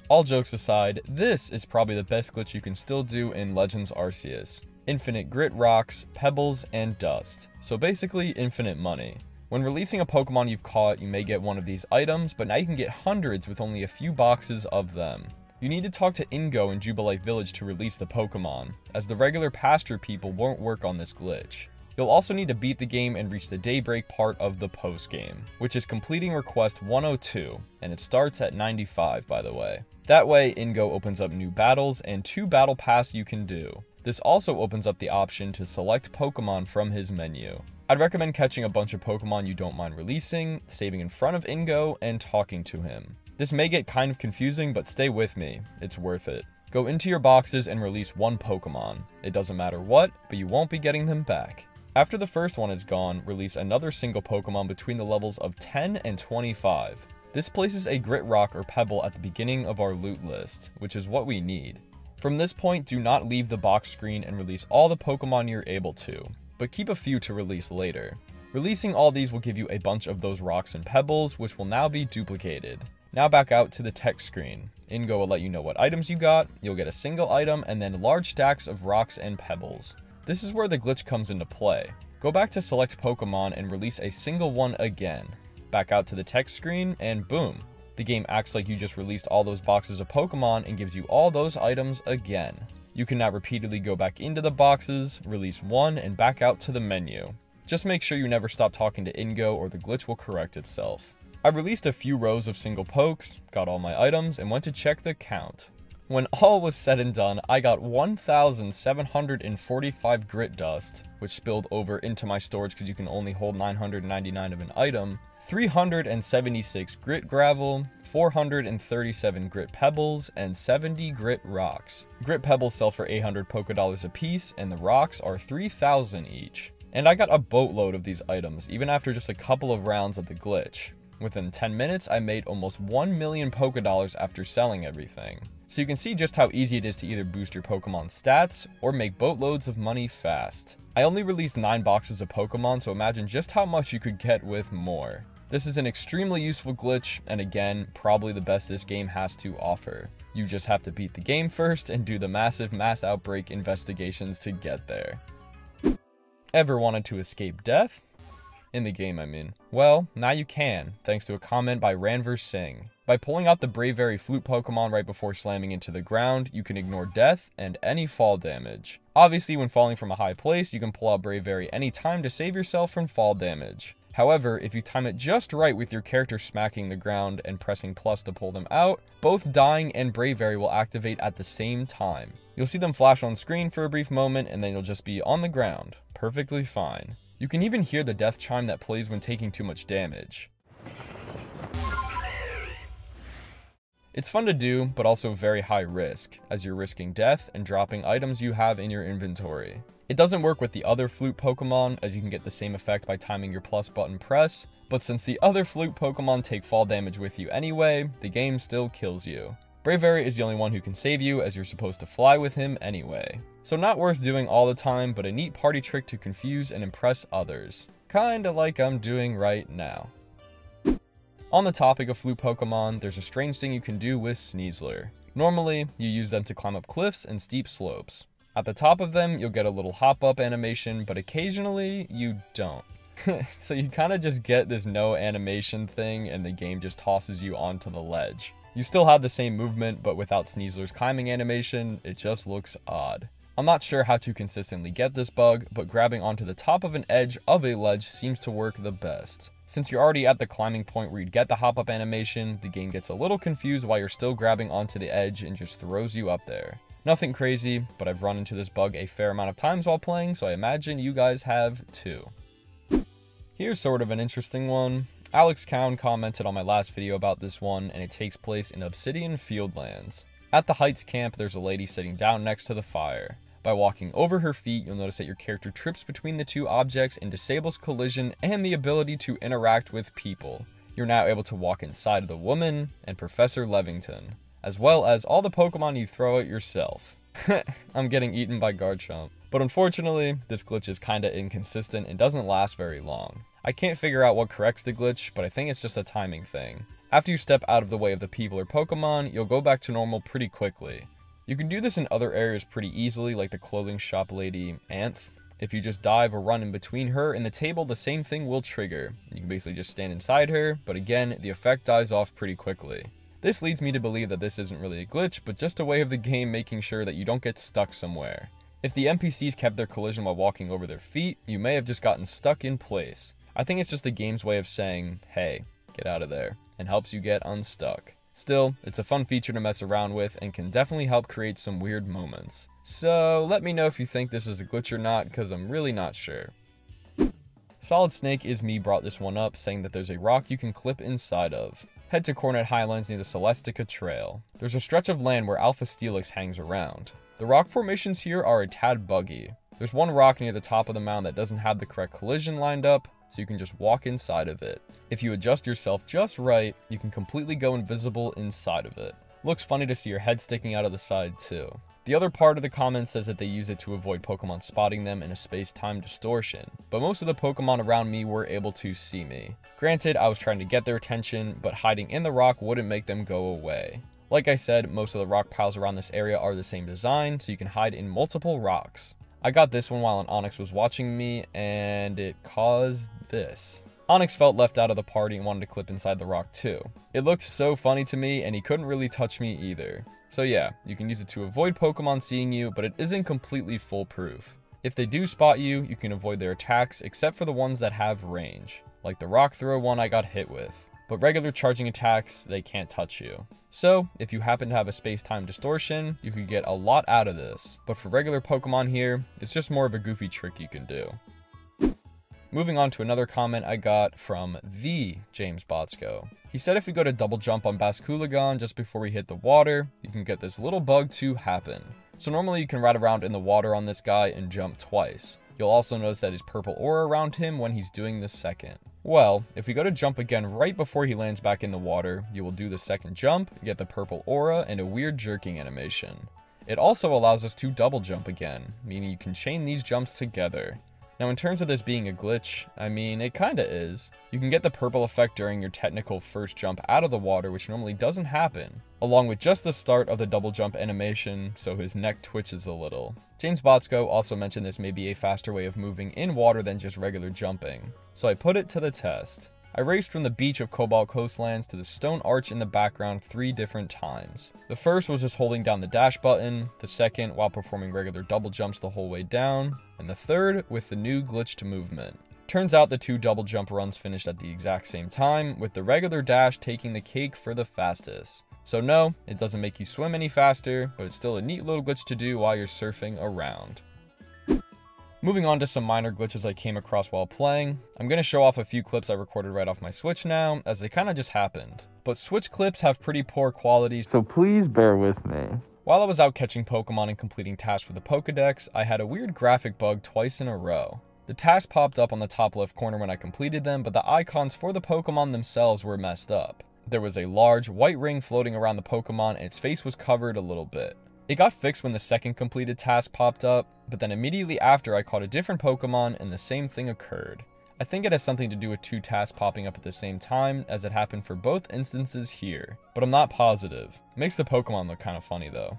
All jokes aside, this is probably the best glitch you can still do in Legends Arceus. Infinite grit rocks, pebbles, and dust. So basically infinite money. When releasing a Pokemon you've caught, you may get one of these items, but now you can get hundreds with only a few boxes of them. You need to talk to Ingo in Jubilife Village to release the Pokemon, as the regular pasture people won't work on this glitch. You'll also need to beat the game and reach the Daybreak part of the post-game, which is completing request 102, and it starts at 95 by the way. That way, Ingo opens up new battles and 2 battle pass you can do. This also opens up the option to select Pokemon from his menu. I'd recommend catching a bunch of Pokemon you don't mind releasing, saving in front of Ingo, and talking to him. This may get kind of confusing, but stay with me, it's worth it. Go into your boxes and release one Pokemon. It doesn't matter what, but you won't be getting them back. After the first one is gone, release another single Pokemon between the levels of 10 and 25. This places a Grit Rock or Pebble at the beginning of our loot list, which is what we need. From this point, do not leave the box screen and release all the Pokemon you're able to, but keep a few to release later. Releasing all these will give you a bunch of those rocks and pebbles, which will now be duplicated. Now back out to the text screen. Ingo will let you know what items you got, you'll get a single item, and then large stacks of rocks and pebbles. This is where the glitch comes into play. Go back to select Pokemon and release a single one again. Back out to the text screen, and boom. The game acts like you just released all those boxes of Pokemon and gives you all those items again. You can now repeatedly go back into the boxes, release one, and back out to the menu. Just make sure you never stop talking to Ingo or the glitch will correct itself. I released a few rows of single pokes, got all my items, and went to check the count. When all was said and done, I got 1,745 grit dust, which spilled over into my storage because you can only hold 999 of an item, 376 grit gravel, 437 grit pebbles, and 70 grit rocks. Grit pebbles sell for 800 Pokédollars a piece, and the rocks are 3,000 each. And I got a boatload of these items, even after just a couple of rounds of the glitch. Within 10 minutes, I made almost 1 million Pokédollars after selling everything. So you can see just how easy it is to either boost your Pokemon stats, or make boatloads of money fast. I only released 9 boxes of Pokemon, so imagine just how much you could get with more. This is an extremely useful glitch, and again, probably the best this game has to offer. You just have to beat the game first and do the massive mass outbreak investigations to get there. Ever wanted to escape death? In the game, I mean. Well, now you can, thanks to a comment by Ranver Singh. By pulling out the Braveberry Flute Pokemon right before slamming into the ground, you can ignore death and any fall damage. Obviously, when falling from a high place, you can pull out Braveberry anytime to save yourself from fall damage. However, if you time it just right with your character smacking the ground and pressing plus to pull them out, both Dying and Braveberry will activate at the same time. You'll see them flash on screen for a brief moment and then you'll just be on the ground, perfectly fine. You can even hear the death chime that plays when taking too much damage. It's fun to do, but also very high risk, as you're risking death and dropping items you have in your inventory. It doesn't work with the other flute Pokemon, as you can get the same effect by timing your plus button press, but since the other flute Pokemon take fall damage with you anyway, the game still kills you. Braveberry is the only one who can save you, as you're supposed to fly with him anyway. So not worth doing all the time, but a neat party trick to confuse and impress others. Kinda like I'm doing right now. On the topic of flute Pokemon, there's a strange thing you can do with Sneasler. Normally, you use them to climb up cliffs and steep slopes. At the top of them, you'll get a little hop up animation, but occasionally, you don't. So you kinda just get this no animation thing and the game just tosses you onto the ledge. You still have the same movement, but without Sneasler's climbing animation, it just looks odd. I'm not sure how to consistently get this bug, but grabbing onto the top of an edge of a ledge seems to work the best. Since you're already at the climbing point where you'd get the hop-up animation, the game gets a little confused while you're still grabbing onto the edge and just throws you up there. Nothing crazy, but I've run into this bug a fair amount of times while playing, so I imagine you guys have too. Here's sort of an interesting one. Alex Cowan commented on my last video about this one, and it takes place in Obsidian Fieldlands. At the Heights camp, there's a lady sitting down next to the fire. By walking over her feet, you'll notice that your character trips between the two objects and disables collision and the ability to interact with people. You're now able to walk inside of the woman and Professor Levington, as well as all the Pokemon you throw at yourself. I'm getting eaten by Garchomp. But unfortunately, this glitch is kinda inconsistent and doesn't last very long. I can't figure out what corrects the glitch, but I think it's just a timing thing. After you step out of the way of the people or Pokemon, you'll go back to normal pretty quickly. You can do this in other areas pretty easily, like the clothing shop lady, Anth. If you just dive or run in between her and the table, the same thing will trigger. You can basically just stand inside her, but again, the effect dies off pretty quickly. This leads me to believe that this isn't really a glitch, but just a way of the game making sure that you don't get stuck somewhere. If the NPCs kept their collision while walking over their feet, you may have just gotten stuck in place. I think it's just the game's way of saying, hey, get out of there, and helps you get unstuck. Still, it's a fun feature to mess around with and can definitely help create some weird moments. So let me know if you think this is a glitch or not, because I'm really not sure. Solid Snake is me brought this one up, saying that there's a rock you can clip inside of. Head to Cornet Highlands near the Celestica Trail. There's a stretch of land where Alpha Steelix hangs around. The rock formations here are a tad buggy. There's one rock near the top of the mound that doesn't have the correct collision lined up, so you can just walk inside of it. If you adjust yourself just right, you can completely go invisible inside of it. Looks funny to see your head sticking out of the side too. The other part of the comment says that they use it to avoid Pokemon spotting them in a space-time distortion, but most of the Pokemon around me were able to see me. Granted, I was trying to get their attention, but hiding in the rock wouldn't make them go away. Like I said, most of the rock piles around this area are the same design, so you can hide in multiple rocks. I got this one while an Onyx was watching me, and it caused this. Onyx felt left out of the party and wanted to clip inside the rock too. It looked so funny to me, and he couldn't really touch me either. So yeah, you can use it to avoid Pokemon seeing you, but it isn't completely foolproof. If they do spot you, you can avoid their attacks, except for the ones that have range, like the rock throw one I got hit with. But regular charging attacks, they can't touch you. So, if you happen to have a space-time distortion, you could get a lot out of this. But for regular Pokemon here, it's just more of a goofy trick you can do. Moving on to another comment I got from the James Botsko. He said if we go to double jump on Basculegon just before we hit the water, you can get this little bug to happen. So normally you can ride around in the water on this guy and jump twice. You'll also notice that his purple aura around him when he's doing the second. Well, if we go to jump again right before he lands back in the water, you will do the second jump, get the purple aura, and a weird jerking animation. It also allows us to double jump again, meaning you can chain these jumps together. Now in terms of this being a glitch, I mean, it kinda is. You can get the purple effect during your technical first jump out of the water, which normally doesn't happen, along with just the start of the double jump animation, so his neck twitches a little. James Botsko also mentioned this may be a faster way of moving in water than just regular jumping, so I put it to the test. I raced from the beach of Cobalt Coastlands to the stone arch in the background 3 different times. The first was just holding down the dash button, the second while performing regular double jumps the whole way down, and the third with the new glitched movement. Turns out the 2 double jump runs finished at the exact same time, with the regular dash taking the cake for the fastest. So no, it doesn't make you swim any faster, but it's still a neat little glitch to do while you're surfing around. Moving on to some minor glitches I came across while playing. I'm going to show off a few clips I recorded right off my Switch now, as they kind of just happened. But Switch clips have pretty poor quality, so please bear with me. While I was out catching Pokemon and completing tasks for the Pokedex, I had a weird graphic bug twice in a row. The tasks popped up on the top left corner when I completed them, but the icons for the Pokemon themselves were messed up. There was a large white ring floating around the Pokemon and its face was covered a little bit. It got fixed when the second completed task popped up, but then immediately after I caught a different Pokemon and the same thing occurred. I think it has something to do with 2 tasks popping up at the same time, as it happened for both instances here, but I'm not positive. It makes the Pokemon look kind of funny though.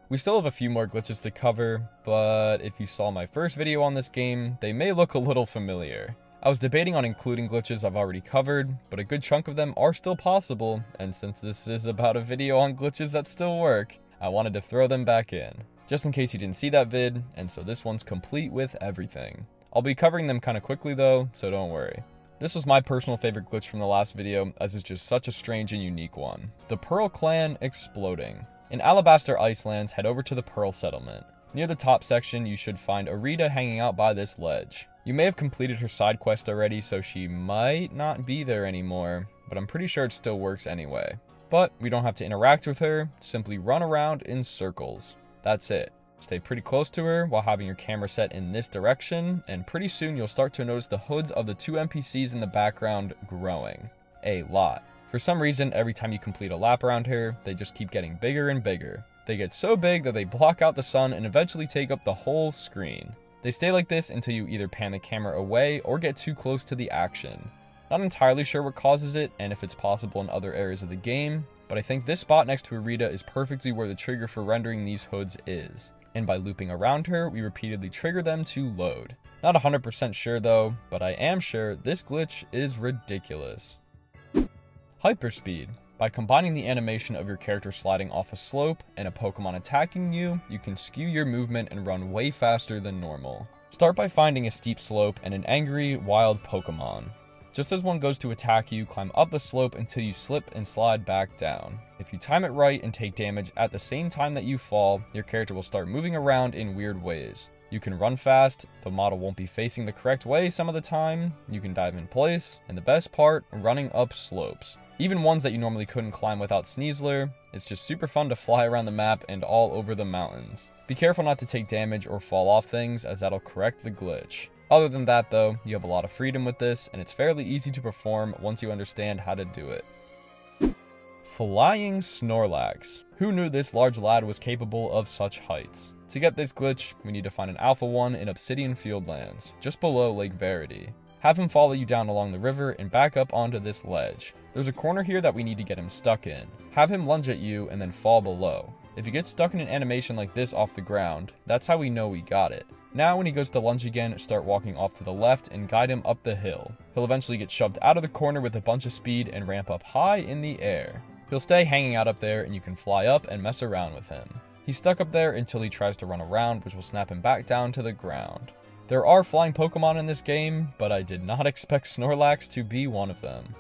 We still have a few more glitches to cover, but if you saw my first video on this game, they may look a little familiar. I was debating on including glitches I've already covered, but a good chunk of them are still possible, and since this is about a video on glitches that still work, I wanted to throw them back in, just in case you didn't see that vid, and so this one's complete with everything. I'll be covering them kind of quickly though, so don't worry. This was my personal favorite glitch from the last video, as it's just such a strange and unique one. The Pearl Clan exploding. In Alabaster Icelands, head over to the Pearl Settlement. Near the top section, you should find Arita hanging out by this ledge. You may have completed her side quest already, so she might not be there anymore, but I'm pretty sure it still works anyway. But we don't have to interact with her, simply run around in circles. That's it. Stay pretty close to her while having your camera set in this direction, and pretty soon you'll start to notice the hoods of the 2 NPCs in the background growing. A lot. For some reason, every time you complete a lap around her, they just keep getting bigger and bigger. They get so big that they block out the sun and eventually take up the whole screen. They stay like this until you either pan the camera away or get too close to the action. Not entirely sure what causes it and if it's possible in other areas of the game, but I think this spot next to Arita is perfectly where the trigger for rendering these hoods is. And by looping around her, we repeatedly trigger them to load. Not 100% sure though, but I am sure this glitch is ridiculous. Hyperspeed. By combining the animation of your character sliding off a slope and a Pokemon attacking you, you can skew your movement and run way faster than normal. Start by finding a steep slope and an angry, wild Pokemon. Just as one goes to attack you, climb up the slope until you slip and slide back down. If you time it right and take damage at the same time that you fall, your character will start moving around in weird ways. You can run fast, the model won't be facing the correct way some of the time, you can dive in place, and the best part, running up slopes. Even ones that you normally couldn't climb without Sneasler. It's just super fun to fly around the map and all over the mountains. Be careful not to take damage or fall off things, as that'll correct the glitch. Other than that though, you have a lot of freedom with this, and it's fairly easy to perform once you understand how to do it. Flying Snorlax. Who knew this large lad was capable of such heights? To get this glitch, we need to find an Alpha 1 in Obsidian Fieldlands, just below Lake Verity. Have him follow you down along the river and back up onto this ledge. There's a corner here that we need to get him stuck in. Have him lunge at you and then fall below. If you get stuck in an animation like this off the ground, that's how we know we got it. Now when he goes to lunge again, start walking off to the left and guide him up the hill. He'll eventually get shoved out of the corner with a bunch of speed and ramp up high in the air. He'll stay hanging out up there and you can fly up and mess around with him. He's stuck up there until he tries to run around, which will snap him back down to the ground. There are flying Pokemon in this game, but I did not expect Snorlax to be one of them.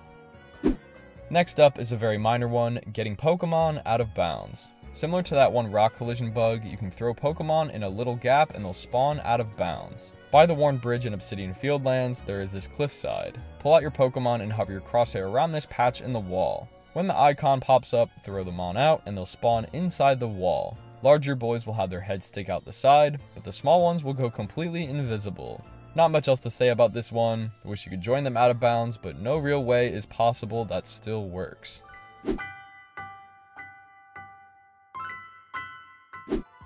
Next up is a very minor one, getting Pokemon out of bounds. Similar to that one rock collision bug, you can throw Pokemon in a little gap and they'll spawn out of bounds. By the worn bridge in Obsidian Fieldlands, there is this cliffside. Pull out your Pokemon and hover your crosshair around this patch in the wall. When the icon pops up, throw them on out and they'll spawn inside the wall. Larger boys will have their heads stick out the side, but the small ones will go completely invisible. Not much else to say about this one. I wish you could join them out of bounds, but no real way is possible that still works.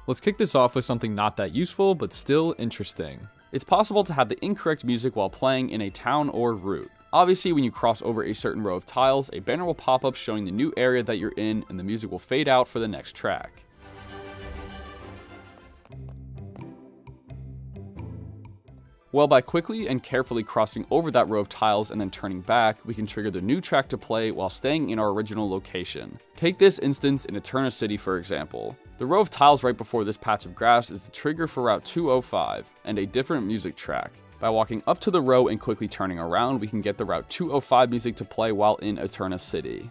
Let's kick this off with something not that useful, but still interesting. It's possible to have the incorrect music while playing in a town or route. Obviously, when you cross over a certain row of tiles, a banner will pop up showing the new area that you're in, and the music will fade out for the next track. Well, by quickly and carefully crossing over that row of tiles and then turning back, we can trigger the new track to play while staying in our original location. Take this instance in Eterna City, for example. The row of tiles right before this patch of grass is the trigger for Route 205, and a different music track. By walking up to the row and quickly turning around, we can get the Route 205 music to play while in Eterna City.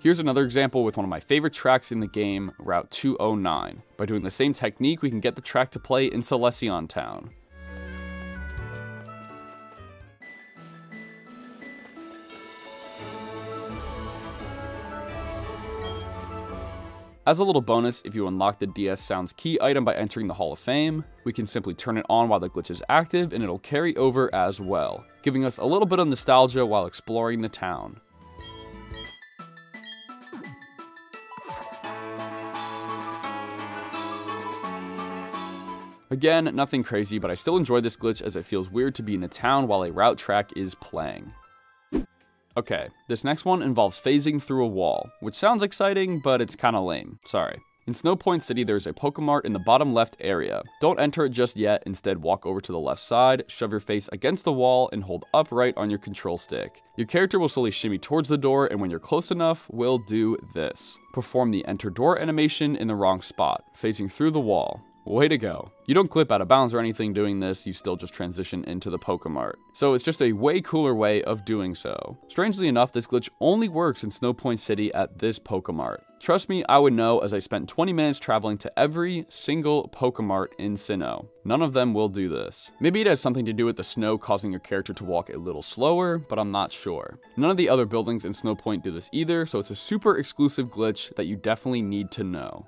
Here's another example with one of my favorite tracks in the game, Route 209. By doing the same technique, we can get the track to play in Selection Town. As a little bonus, if you unlock the DS Sounds key item by entering the Hall of Fame, we can simply turn it on while the glitch is active and it'll carry over as well, giving us a little bit of nostalgia while exploring the town. Again, nothing crazy, but I still enjoy this glitch as it feels weird to be in a town while a route track is playing. Okay, this next one involves phasing through a wall, which sounds exciting, but it's kinda lame, sorry. In Snow Point City, there's a Pokemart in the bottom left area. Don't enter it just yet, instead walk over to the left side, shove your face against the wall, and hold upright on your control stick. Your character will slowly shimmy towards the door, and when you're close enough, will do this. Perform the enter door animation in the wrong spot, phasing through the wall. Way to go. You don't clip out of bounds or anything doing this, you still just transition into the Pokemart. So it's just a way cooler way of doing so. Strangely enough, this glitch only works in Snow Point City at this Pokemart. Trust me, I would know as I spent 20 minutes traveling to every single Pokemart in Sinnoh. None of them will do this. Maybe it has something to do with the snow causing your character to walk a little slower, but I'm not sure. None of the other buildings in Snow Point do this either, so it's a super exclusive glitch that you definitely need to know.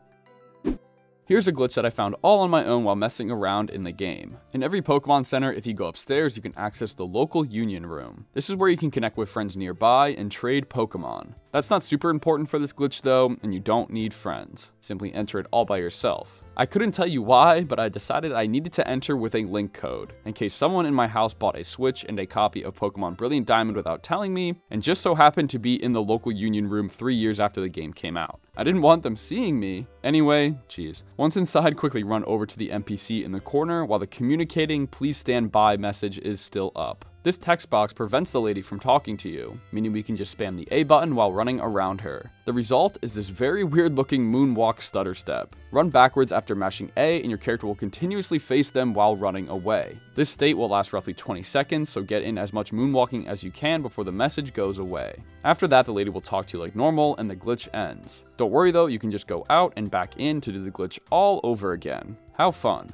Here's a glitch that I found all on my own while messing around in the game. In every Pokemon Center, if you go upstairs, you can access the local Union Room. This is where you can connect with friends nearby and trade Pokemon. That's not super important for this glitch though, and you don't need friends. Simply enter it all by yourself. I couldn't tell you why, but I decided I needed to enter with a link code, in case someone in my house bought a Switch and a copy of Pokemon Brilliant Diamond without telling me, and just so happened to be in the local Union Room 3 years after the game came out. I didn't want them seeing me. Anyway, geez. Once inside, quickly run over to the NPC in the corner while the communicating "please stand by" message is still up. This text box prevents the lady from talking to you, meaning we can just spam the A button while running around her. The result is this very weird looking moonwalk stutter step. Run backwards after mashing A and your character will continuously face them while running away. This state will last roughly 20 seconds, so get in as much moonwalking as you can before the message goes away. After that, the lady will talk to you like normal and the glitch ends. Don't worry though, you can just go out and back in to do the glitch all over again. How fun.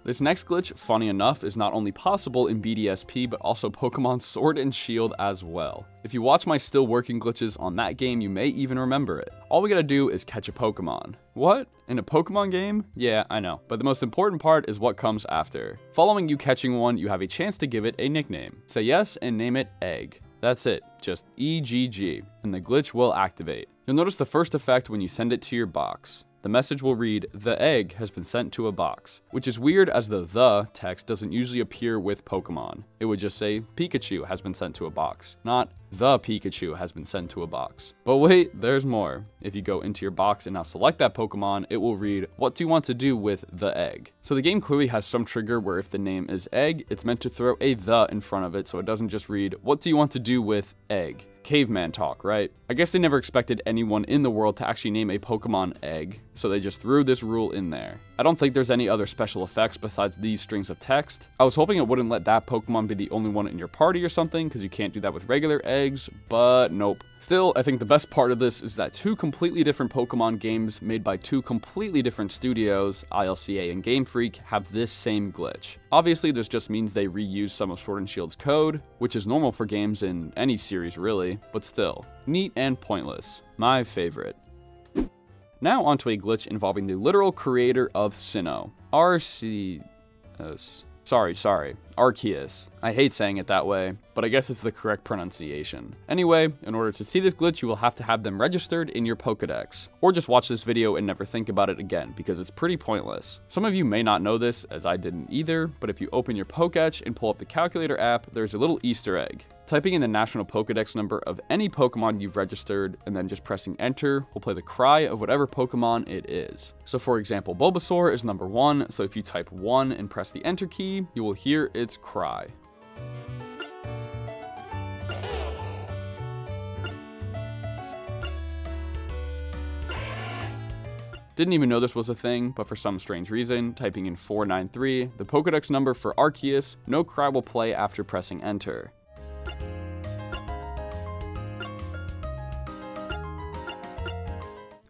This next glitch, funny enough, is not only possible in BDSP, but also Pokemon Sword and Shield as well. If you watch my still working glitches on that game, you may even remember it. All we gotta do is catch a Pokemon. What? In a Pokemon game? Yeah, I know, but the most important part is what comes after. Following you catching one, you have a chance to give it a nickname. Say yes and name it Egg. That's it, just EGG, and the glitch will activate. You'll notice the first effect when you send it to your box. The message will read, "The egg has been sent to a box," which is weird as the text doesn't usually appear with Pokemon. It would just say, "Pikachu has been sent to a box," not "The Pikachu has been sent to a box." But wait, there's more. If you go into your box and now select that Pokemon, it will read, "What do you want to do with the egg?" So the game clearly has some trigger where if the name is Egg, it's meant to throw a "the" in front of it so it doesn't just read, "What do you want to do with egg?" Caveman talk, right? I guess they never expected anyone in the world to actually name a Pokemon Egg, so they just threw this rule in there. I don't think there's any other special effects besides these strings of text. I was hoping it wouldn't let that Pokemon be the only one in your party or something, because you can't do that with regular eggs, but nope. Still, I think the best part of this is that two completely different Pokemon games made by two completely different studios, ILCA and Game Freak, have this same glitch. Obviously, this just means they reuse some of Sword and Shield's code, which is normal for games in any series really, but still, neat and pointless. My favorite. Now onto a glitch involving the literal creator of Sinnoh, Arceus. Sorry, Arceus. I hate saying it that way, but I guess it's the correct pronunciation. Anyway, in order to see this glitch, you will have to have them registered in your Pokedex, or just watch this video and never think about it again, because it's pretty pointless. Some of you may not know this, as I didn't either, but if you open your Pokédex and pull up the calculator app, there's a little Easter egg. Typing in the national Pokedex number of any Pokemon you've registered, and then just pressing enter will play the cry of whatever Pokemon it is. So for example, Bulbasaur is number 1, so if you type 1 and press the enter key, you will hear its cry. Didn't even know this was a thing, but for some strange reason, typing in 493, the Pokedex number for Arceus, no cry will play after pressing enter.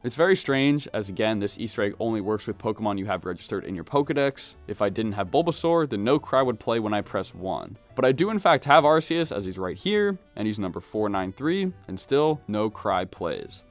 It's very strange, as again, this Easter egg only works with Pokemon you have registered in your Pokedex. If I didn't have Bulbasaur, then no cry would play when I press 1. But I do in fact have Arceus, as he's right here, and he's number 493, and still no cry plays.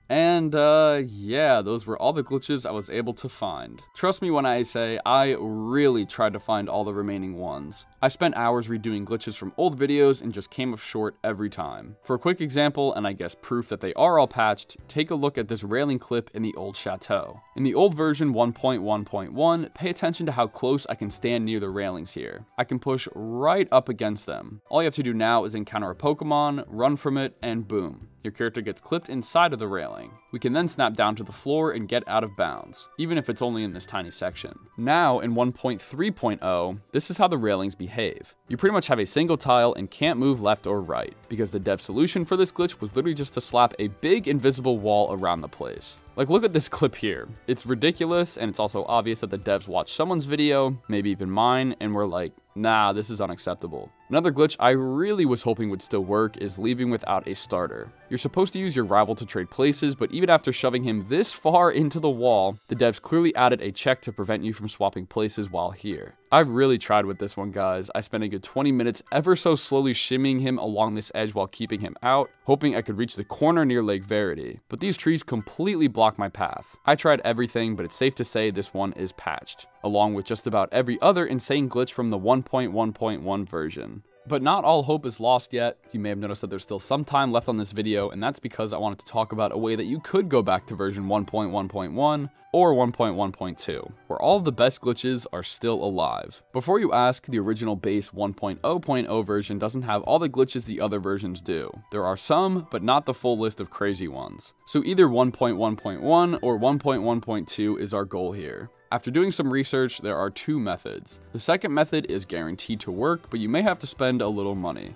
And yeah, those were all the glitches I was able to find. Trust me when I say I really tried to find all the remaining ones. I spent hours redoing glitches from old videos and just came up short every time. For a quick example, and I guess proof that they are all patched, take a look at this railing clip in the old chateau. In the old version 1.1.1, pay attention to how close I can stand near the railings here. I can push right up against them. All you have to do now is encounter a Pokemon, run from it, and boom. Your character gets clipped inside of the railing. We can then snap down to the floor and get out of bounds, even if it's only in this tiny section. Now, in 1.3.0, this is how the railings behave. You pretty much have a single tile and can't move left or right, because the dev solution for this glitch was literally just to slap a big invisible wall around the place. Like, look at this clip here. It's ridiculous, and it's also obvious that the devs watched someone's video, maybe even mine, and were like, nah, this is unacceptable. Another glitch I really was hoping would still work is leaving without a starter. You're supposed to use your rival to trade places, but even after shoving him this far into the wall, the devs clearly added a check to prevent you from swapping places while here. I really tried with this one, guys. I spent a good 20 minutes ever so slowly shimmying him along this edge while keeping him out, hoping I could reach the corner near Lake Verity, but these trees completely blocked my path. I tried everything, but it's safe to say this one is patched, along with just about every other insane glitch from the 1.1.1 version. But not all hope is lost yet. You may have noticed that there's still some time left on this video, and that's because I wanted to talk about a way that you could go back to version 1.1.1 or 1.1.2, where all of the best glitches are still alive. Before you ask, the original base 1.0.0 version doesn't have all the glitches the other versions do. There are some, but not the full list of crazy ones. So either 1.1.1 or 1.1.2 is our goal here. After doing some research, there are two methods. The second method is guaranteed to work, but you may have to spend a little money.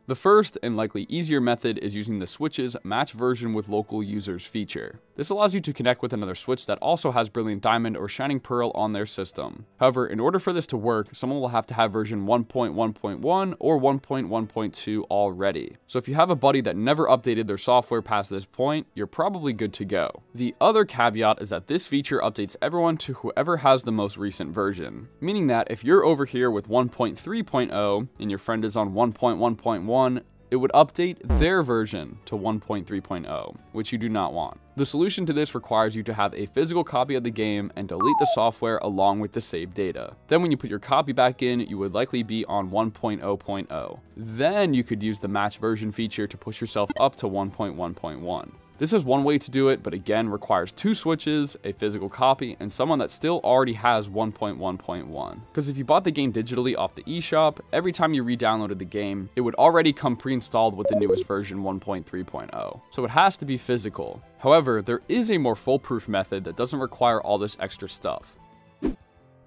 The first, and likely easier method, is using the Switch's Match Version with Local Users feature. This allows you to connect with another Switch that also has Brilliant Diamond or Shining Pearl on their system. However, in order for this to work, someone will have to have version 1.1.1 or 1.1.2 already. So if you have a buddy that never updated their software past this point, you're probably good to go. The other caveat is that this feature updates everyone to whoever has the most recent version, meaning that if you're over here with 1.3.0 and your friend is on 1.1.1, it would update their version to 1.3.0, which you do not want. The solution to this requires you to have a physical copy of the game and delete the software along with the saved data. Then when you put your copy back in, you would likely be on 1.0.0. Then you could use the match version feature to push yourself up to 1.1.1. This is one way to do it, but again requires two Switches, a physical copy, and someone that still already has 1.1.1. Because if you bought the game digitally off the eShop, every time you re-downloaded the game, it would already come pre-installed with the newest version 1.3.0. So it has to be physical. However, there is a more foolproof method that doesn't require all this extra stuff.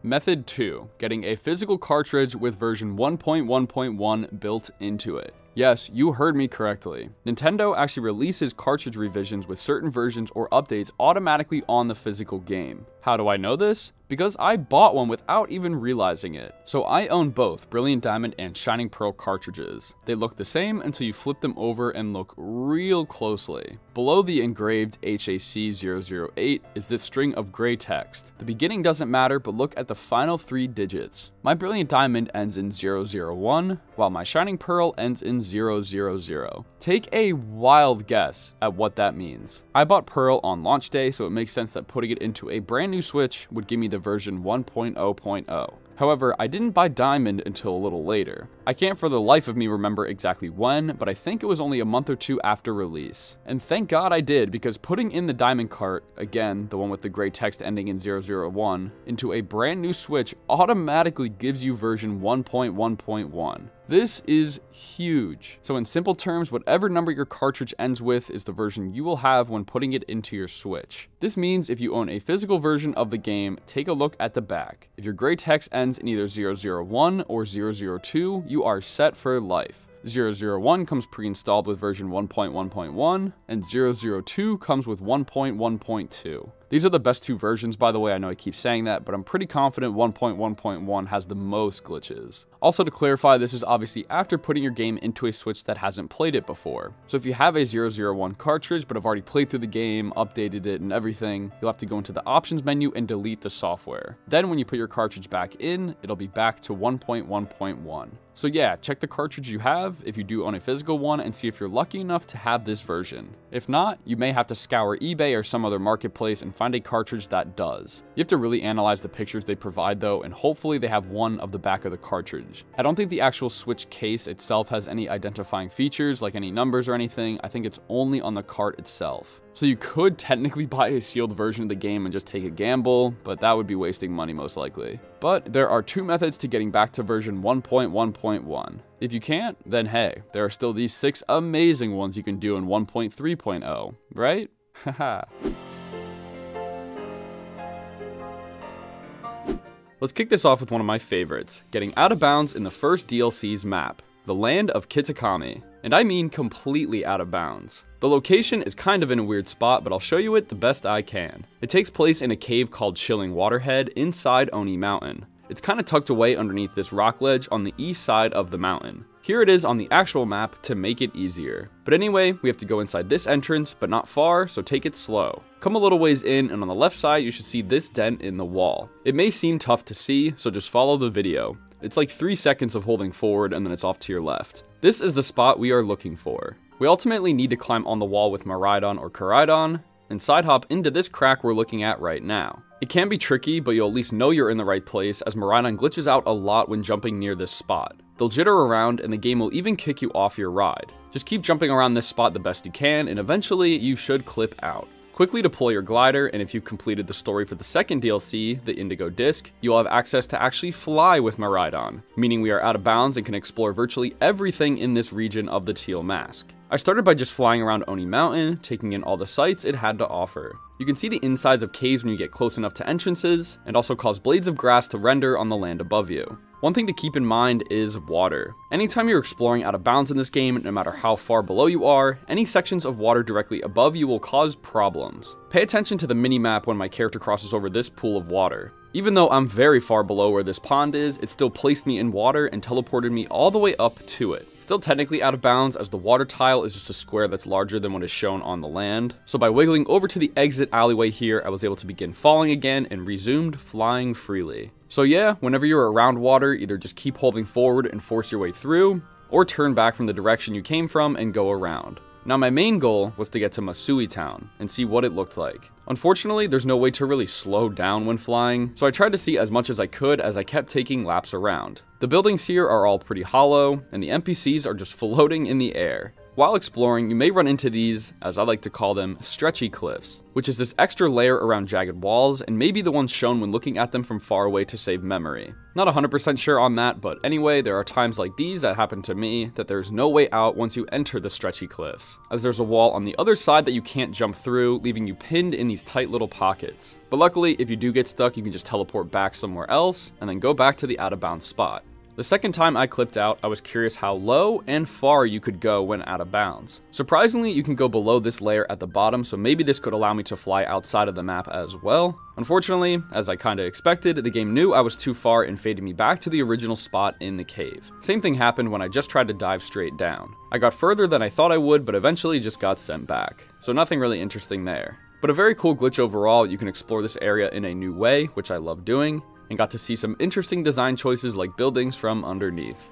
Method 2, getting a physical cartridge with version 1.1.1 built into it. Yes, you heard me correctly. Nintendo actually releases cartridge revisions with certain versions or updates automatically on the physical game. How do I know this? Because I bought one without even realizing it. So I own both Brilliant Diamond and Shining Pearl cartridges. They look the same until you flip them over and look real closely. Below the engraved HAC008 is this string of gray text. The beginning doesn't matter, but look at the final 3 digits. My Brilliant Diamond ends in 001, while my Shining Pearl ends in 000. Take a wild guess at what that means. I bought Pearl on launch day, so it makes sense that putting it into a brand new Switch would give me the version 1.0.0. However, I didn't buy Diamond until a little later. I can't for the life of me remember exactly when, but I think it was only a month or two after release. And thank God I did, because putting in the Diamond cart, again, the one with the gray text ending in 001, into a brand new Switch automatically gives you version 1.1.1. This is huge. So in simple terms, whatever number your cartridge ends with is the version you will have when putting it into your Switch. This means if you own a physical version of the game, take a look at the back. If your gray text ends in either 001 or 002, you are set for life. 001 comes pre-installed with version 1.1.1, and 002 comes with 1.1.2. These are the best two versions, by the way. I know I keep saying that, but I'm pretty confident 1.1.1 has the most glitches. Also, to clarify, this is obviously after putting your game into a Switch that hasn't played it before. So if you have a 001 cartridge but have already played through the game, updated it and everything, you'll have to go into the options menu and delete the software. Then when you put your cartridge back in, it'll be back to 1.1.1. So yeah, check the cartridge you have if you do own a physical one and see if you're lucky enough to have this version. If not, you may have to scour eBay or some other marketplace and find a cartridge that does. You have to really analyze the pictures they provide though, and hopefully they have one of the back of the cartridge. I don't think the actual Switch case itself has any identifying features like any numbers or anything. I think it's only on the cart itself. So you could technically buy a sealed version of the game and just take a gamble, but that would be wasting money most likely. But there are two methods to getting back to version 1.1.1. If you can't, then hey, there are still these 6 amazing ones you can do in 1.3.0, right? Haha. Let's kick this off with one of my favorites, getting out of bounds in the first DLC's map, the land of Kitakami. And I mean completely out of bounds. The location is kind of in a weird spot, but I'll show you it the best I can. It takes place in a cave called Chilling Waterhead inside Oni Mountain. It's kind of tucked away underneath this rock ledge on the east side of the mountain. Here it is on the actual map to make it easier. But anyway, we have to go inside this entrance, but not far, so take it slow. Come a little ways in, and on the left side, you should see this dent in the wall. It may seem tough to see, so just follow the video. It's like 3 seconds of holding forward, and then it's off to your left. This is the spot we are looking for. We ultimately need to climb on the wall with Miraidon or Koraidon, and side hop into this crack we're looking at right now. It can be tricky, but you'll at least know you're in the right place, as Miraidon glitches out a lot when jumping near this spot. They'll jitter around, and the game will even kick you off your ride. Just keep jumping around this spot the best you can, and eventually you should clip out. Quickly deploy your glider, and if you've completed the story for the second DLC, the Indigo Disc, you'll have access to actually fly with Miraidon, meaning we are out of bounds and can explore virtually everything in this region of the Teal Mask. I started by just flying around Oni Mountain, taking in all the sights it had to offer. You can see the insides of caves when you get close enough to entrances, and also cause blades of grass to render on the land above you. One thing to keep in mind is water. Anytime you're exploring out of bounds in this game, no matter how far below you are, any sections of water directly above you will cause problems. Pay attention to the mini-map when my character crosses over this pool of water. Even though I'm very far below where this pond is, it still placed me in water and teleported me all the way up to it. Still technically out of bounds, as the water tile is just a square that's larger than what is shown on the land. So by wiggling over to the exit alleyway here, I was able to begin falling again and resumed flying freely. So yeah, whenever you're around water, either just keep holding forward and force your way through, or turn back from the direction you came from and go around. Now my main goal was to get to Masui Town and see what it looked like. Unfortunately, there's no way to really slow down when flying, so I tried to see as much as I could as I kept taking laps around. The buildings here are all pretty hollow, and the NPCs are just floating in the air. While exploring, you may run into these, as I like to call them, stretchy cliffs, which is this extra layer around jagged walls, and maybe the ones shown when looking at them from far away to save memory. Not 100% sure on that, but anyway, there are times like these that happen to me that there's no way out once you enter the stretchy cliffs, as there's a wall on the other side that you can't jump through, leaving you pinned in these tight little pockets. But luckily, if you do get stuck, you can just teleport back somewhere else, and then go back to the out of bounds spot. The second time I clipped out, I was curious how low and far you could go when out of bounds. Surprisingly, you can go below this layer at the bottom, so maybe this could allow me to fly outside of the map as well. Unfortunately, as I kinda expected, the game knew I was too far and faded me back to the original spot in the cave. Same thing happened when I just tried to dive straight down. I got further than I thought I would, but eventually just got sent back. So nothing really interesting there. But a very cool glitch overall. You can explore this area in a new way, which I love doing, and got to see some interesting design choices like buildings from underneath.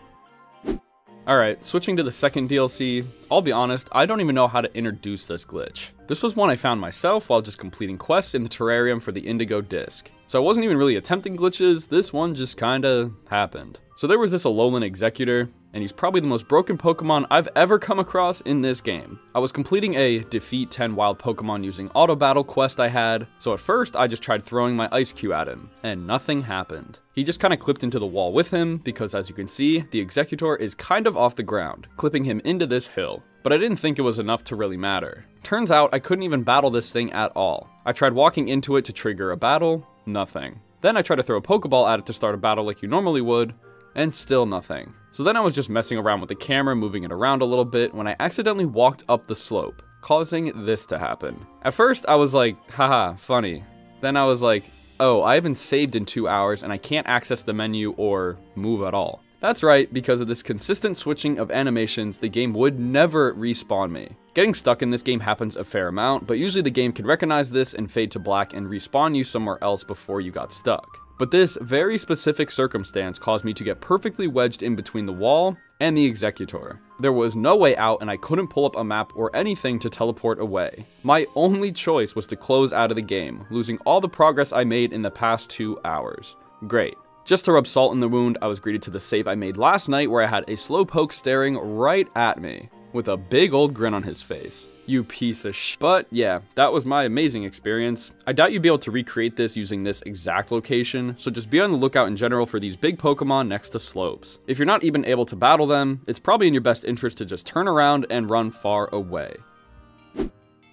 Alright, switching to the second DLC, I'll be honest, I don't even know how to introduce this glitch. This was one I found myself while just completing quests in the terrarium for the Indigo Disc. So I wasn't even really attempting glitches, this one just kinda happened. So there was this Alolan Executor, and he's probably the most broken Pokemon I've ever come across in this game. I was completing a defeat 10 wild Pokemon using auto battle quest I had, so at first I just tried throwing my Ice Cube at him, and nothing happened. He just kinda clipped into the wall with him, because as you can see, the Executor is kind of off the ground, clipping him into this hill. But I didn't think it was enough to really matter. Turns out I couldn't even battle this thing at all. I tried walking into it to trigger a battle, nothing. Then I tried to throw a Pokeball at it to start a battle like you normally would, and still nothing. So then I was just messing around with the camera, moving it around a little bit, when I accidentally walked up the slope, causing this to happen. At first I was like, haha, funny. Then I was like, oh, I haven't saved in 2 hours and I can't access the menu or move at all. That's right, because of this consistent switching of animations, the game would never respawn me. Getting stuck in this game happens a fair amount, but usually the game can recognize this and fade to black and respawn you somewhere else before you got stuck. But this very specific circumstance caused me to get perfectly wedged in between the wall and the Executor. There was no way out and I couldn't pull up a map or anything to teleport away. My only choice was to close out of the game, losing all the progress I made in the past 2 hours. Great. Just to rub salt in the wound, I was greeted to the save I made last night where I had a Slowpoke staring right at me, with a big old grin on his face. You piece of sh. But yeah, that was my amazing experience. I doubt you'd be able to recreate this using this exact location, so just be on the lookout in general for these big Pokemon next to slopes. If you're not even able to battle them, it's probably in your best interest to just turn around and run far away.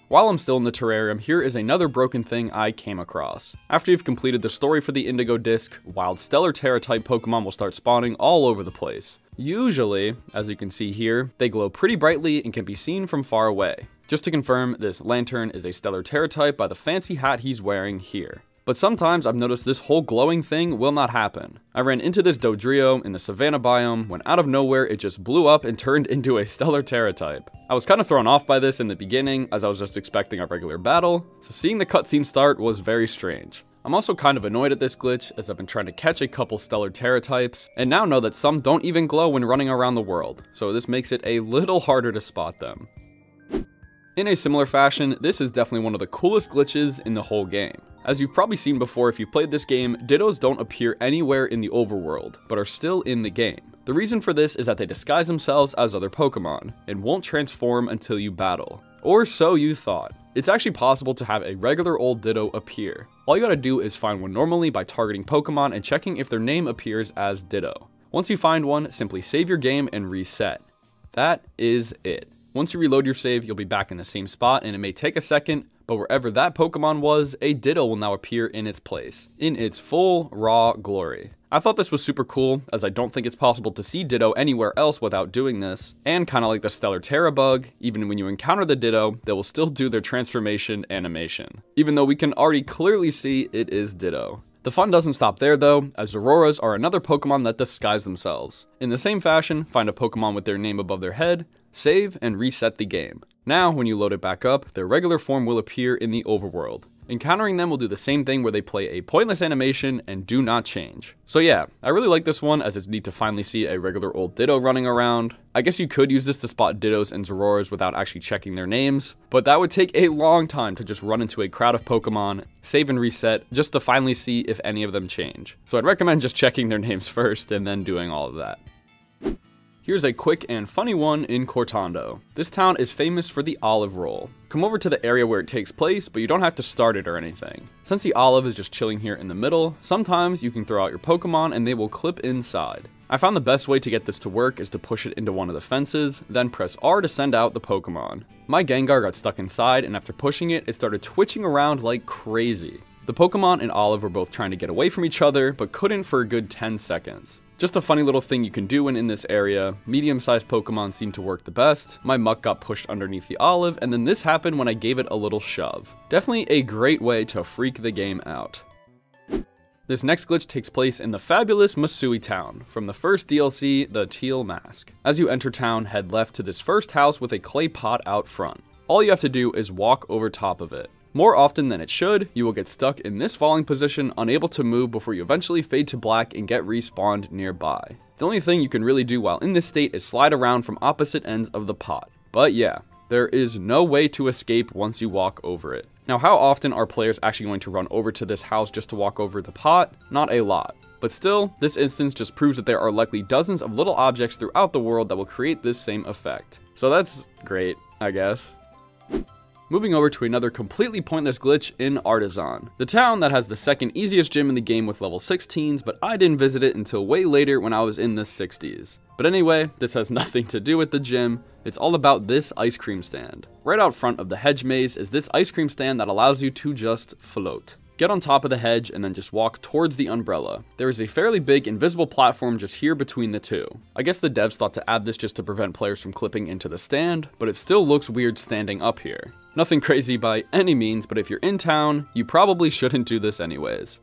While I'm still in the terrarium, here is another broken thing I came across. After you've completed the story for the Indigo Disc, wild Stellar Terra type Pokemon will start spawning all over the place. Usually, as you can see here, they glow pretty brightly and can be seen from far away. Just to confirm, this Lantern is a Stellar Terra type by the fancy hat he's wearing here. But sometimes I've noticed this whole glowing thing will not happen. I ran into this Dodrio in the Savannah biome when out of nowhere it just blew up and turned into a Stellar Terra type. I was kind of thrown off by this in the beginning as I was just expecting a regular battle, so seeing the cutscene start was very strange. I'm also kind of annoyed at this glitch as I've been trying to catch a couple Stellar Terra types and now know that some don't even glow when running around the world, so this makes it a little harder to spot them. In a similar fashion, this is definitely one of the coolest glitches in the whole game. As you've probably seen before if you've played this game, Dittos don't appear anywhere in the overworld, but are still in the game. The reason for this is that they disguise themselves as other Pokemon, and won't transform until you battle. Or so you thought. It's actually possible to have a regular old Ditto appear. All you gotta do is find one normally by targeting Pokemon and checking if their name appears as Ditto. Once you find one, simply save your game and reset. That is it. Once you reload your save, you'll be back in the same spot and it may take a second, but wherever that Pokemon was, a Ditto will now appear in its place, in its full, raw glory. I thought this was super cool, as I don't think it's possible to see Ditto anywhere else without doing this, and kinda like the Stellar Terra bug, even when you encounter the Ditto, they will still do their transformation animation, even though we can already clearly see it is Ditto. The fun doesn't stop there though, as Auroras are another Pokemon that disguise themselves. In the same fashion, find a Pokemon with their name above their head, save, and reset the game. Now, when you load it back up, their regular form will appear in the overworld. Encountering them will do the same thing where they play a pointless animation and do not change. So yeah, I really like this one as it's neat to finally see a regular old Ditto running around. I guess you could use this to spot Dittos and Zororas without actually checking their names, but that would take a long time to just run into a crowd of Pokemon, save and reset, just to finally see if any of them change. So I'd recommend just checking their names first and then doing all of that. Here's a quick and funny one in Cortando. This town is famous for the olive roll. Come over to the area where it takes place, but you don't have to start it or anything. Since the olive is just chilling here in the middle, sometimes you can throw out your Pokemon and they will clip inside. I found the best way to get this to work is to push it into one of the fences, then press R to send out the Pokemon. My Gengar got stuck inside, and after pushing it, it started twitching around like crazy. The Pokemon and Olive were both trying to get away from each other, but couldn't for a good 10 seconds. Just a funny little thing you can do when in this area. Medium-sized Pokemon seem to work the best. My Muck got pushed underneath the Olive, and then this happened when I gave it a little shove. Definitely a great way to freak the game out. This next glitch takes place in the fabulous Masui town, from the first DLC, the Teal Mask. As you enter town, head left to this first house with a clay pot out front. All you have to do is walk over top of it. More often than it should, you will get stuck in this falling position, unable to move before you eventually fade to black and get respawned nearby. The only thing you can really do while in this state is slide around from opposite ends of the pot. But yeah, there is no way to escape once you walk over it. Now, how often are players actually going to run over to this house just to walk over the pot? Not a lot. But still, this instance just proves that there are likely dozens of little objects throughout the world that will create this same effect. So that's great, I guess. Moving over to another completely pointless glitch in Artisan, the town that has the second easiest gym in the game with level 16s, but I didn't visit it until way later when I was in the 60s. But anyway, this has nothing to do with the gym, it's all about this ice cream stand. Right out front of the hedge maze is this ice cream stand that allows you to just float. Get on top of the hedge and then just walk towards the umbrella. There is a fairly big invisible platform just here between the two. I guess the devs thought to add this just to prevent players from clipping into the stand, but it still looks weird standing up here. Nothing crazy by any means, but if you're in town, you probably shouldn't do this anyways.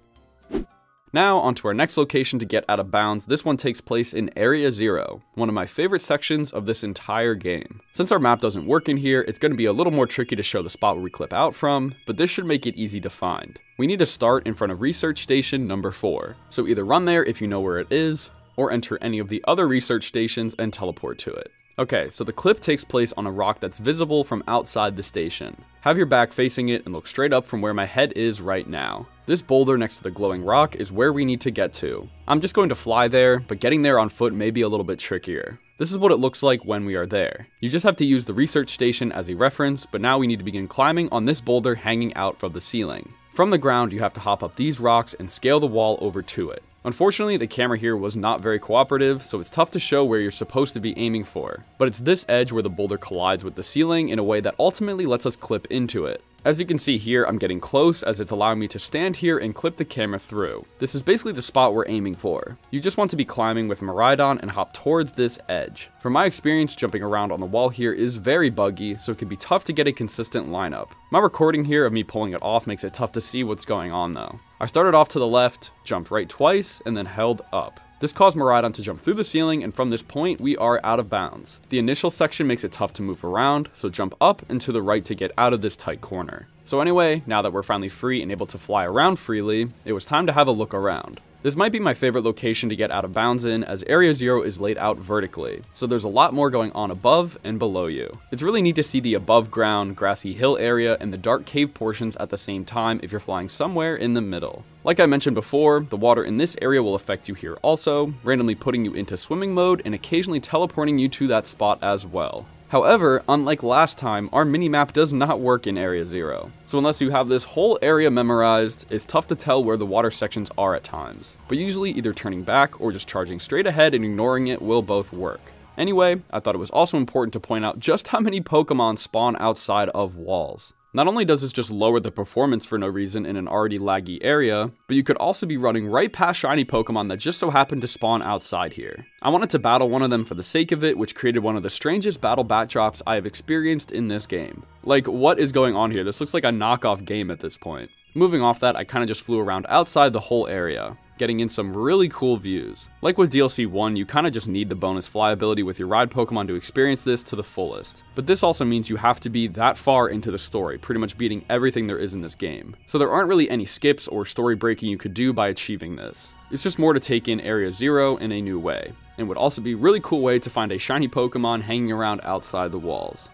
Now, onto our next location to get out of bounds. This one takes place in Area 0, one of my favorite sections of this entire game. Since our map doesn't work in here, it's going to be a little more tricky to show the spot where we clip out from, but this should make it easy to find. We need to start in front of Research Station number 4, so either run there if you know where it is, or enter any of the other research stations and teleport to it. Okay, so the clip takes place on a rock that's visible from outside the station. Have your back facing it and look straight up from where my head is right now. This boulder next to the glowing rock is where we need to get to. I'm just going to fly there, but getting there on foot may be a little bit trickier. This is what it looks like when we are there. You just have to use the research station as a reference, but now we need to begin climbing on this boulder hanging out from the ceiling. From the ground, you have to hop up these rocks and scale the wall over to it. Unfortunately, the camera here was not very cooperative, so it's tough to show where you're supposed to be aiming for. But it's this edge where the boulder collides with the ceiling in a way that ultimately lets us clip into it. As you can see here, I'm getting close as it's allowing me to stand here and clip the camera through. This is basically the spot we're aiming for. You just want to be climbing with Miraidon and hop towards this edge. From my experience, jumping around on the wall here is very buggy, so it can be tough to get a consistent lineup. My recording here of me pulling it off makes it tough to see what's going on though. I started off to the left, jumped right twice, and then held up. This caused Miraidon to jump through the ceiling, and from this point, we are out of bounds. The initial section makes it tough to move around, so jump up and to the right to get out of this tight corner. So anyway, now that we're finally free and able to fly around freely, it was time to have a look around. This might be my favorite location to get out of bounds in, as Area 0 is laid out vertically, so there's a lot more going on above and below you. It's really neat to see the above ground, grassy hill area and the dark cave portions at the same time if you're flying somewhere in the middle. Like I mentioned before, the water in this area will affect you here also, randomly putting you into swimming mode and occasionally teleporting you to that spot as well. However, unlike last time, our minimap does not work in Area 0. So unless you have this whole area memorized, it's tough to tell where the water sections are at times. But usually either turning back or just charging straight ahead and ignoring it will both work. Anyway, I thought it was also important to point out just how many Pokemon spawn outside of walls. Not only does this just lower the performance for no reason in an already laggy area, but you could also be running right past shiny Pokemon that just so happened to spawn outside here. I wanted to battle one of them for the sake of it, which created one of the strangest battle backdrops I have experienced in this game. Like, what is going on here? This looks like a knockoff game at this point. Moving off that, I kind of just flew around outside the whole area, getting in some really cool views. Like with DLC 1, you kind of just need the bonus fly ability with your ride Pokemon to experience this to the fullest. But this also means you have to be that far into the story, pretty much beating everything there is in this game. So there aren't really any skips or story breaking you could do by achieving this. It's just more to take in Area 0 in a new way, and would also be a really cool way to find a shiny Pokemon hanging around outside the walls.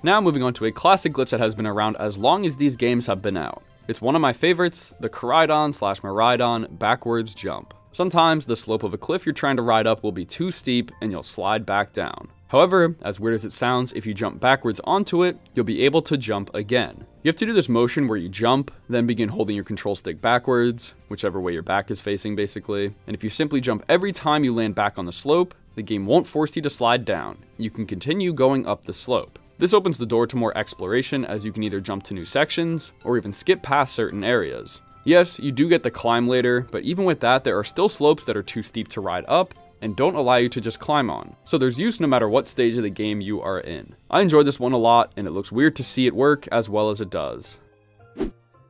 Now moving on to a classic glitch that has been around as long as these games have been out. It's one of my favorites, the Koraidon/Miraidon backwards jump. Sometimes the slope of a cliff you're trying to ride up will be too steep and you'll slide back down. However, as weird as it sounds, if you jump backwards onto it, you'll be able to jump again. You have to do this motion where you jump, then begin holding your control stick backwards, whichever way your back is facing basically. And if you simply jump every time you land back on the slope, the game won't force you to slide down. You can continue going up the slope. This opens the door to more exploration, as you can either jump to new sections or even skip past certain areas. Yes, you do get the climb later, but even with that, there are still slopes that are too steep to ride up and don't allow you to just climb on. So there's use no matter what stage of the game you are in. I enjoyed this one a lot, and it looks weird to see it work as well as it does.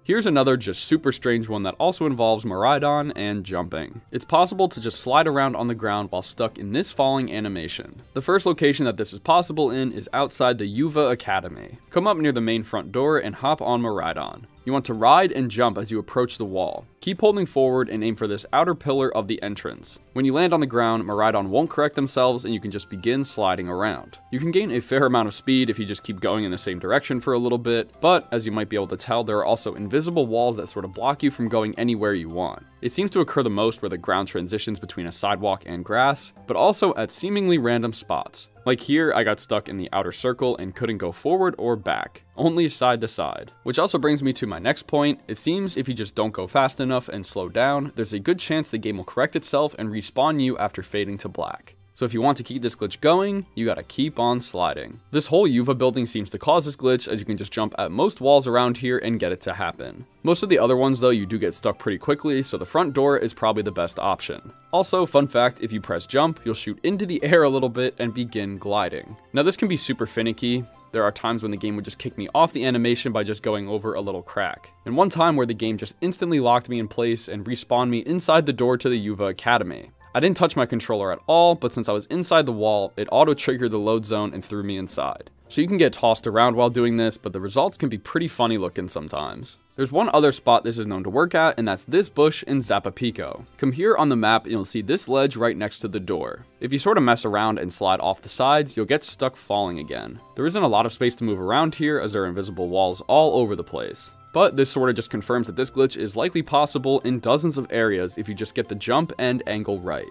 Here's another just super strange one that also involves Miraidon and jumping. It's possible to just slide around on the ground while stuck in this falling animation. The first location that this is possible in is outside the Eevee Academy. Come up near the main front door and hop on Miraidon. You want to ride and jump as you approach the wall. Keep holding forward and aim for this outer pillar of the entrance. When you land on the ground, Miraidon won't correct themselves and you can just begin sliding around. You can gain a fair amount of speed if you just keep going in the same direction for a little bit, but as you might be able to tell, there are also invisible walls that sort of block you from going anywhere you want. It seems to occur the most where the ground transitions between a sidewalk and grass, but also at seemingly random spots. Like here, I got stuck in the outer circle and couldn't go forward or back, only side to side. Which also brings me to my next point. It seems if you just don't go fast enough and slow down, there's a good chance the game will correct itself and respawn you after fading to black. So if you want to keep this glitch going, you gotta keep on sliding. This whole Eevee building seems to cause this glitch, as you can just jump at most walls around here and get it to happen. Most of the other ones though, you do get stuck pretty quickly, so the front door is probably the best option. Also, fun fact, if you press jump, you'll shoot into the air a little bit and begin gliding. Now this can be super finicky. There are times when the game would just kick me off the animation by just going over a little crack. And one time where the game just instantly locked me in place and respawned me inside the door to the Eevee Academy. I didn't touch my controller at all, but since I was inside the wall, it auto-triggered the load zone and threw me inside. So you can get tossed around while doing this, but the results can be pretty funny looking sometimes. There's one other spot this is known to work at, and that's this bush in Zapapico. Come here on the map and you'll see this ledge right next to the door. If you sort of mess around and slide off the sides, you'll get stuck falling again. There isn't a lot of space to move around here as there are invisible walls all over the place. But this sort of just confirms that this glitch is likely possible in dozens of areas if you just get the jump and angle right.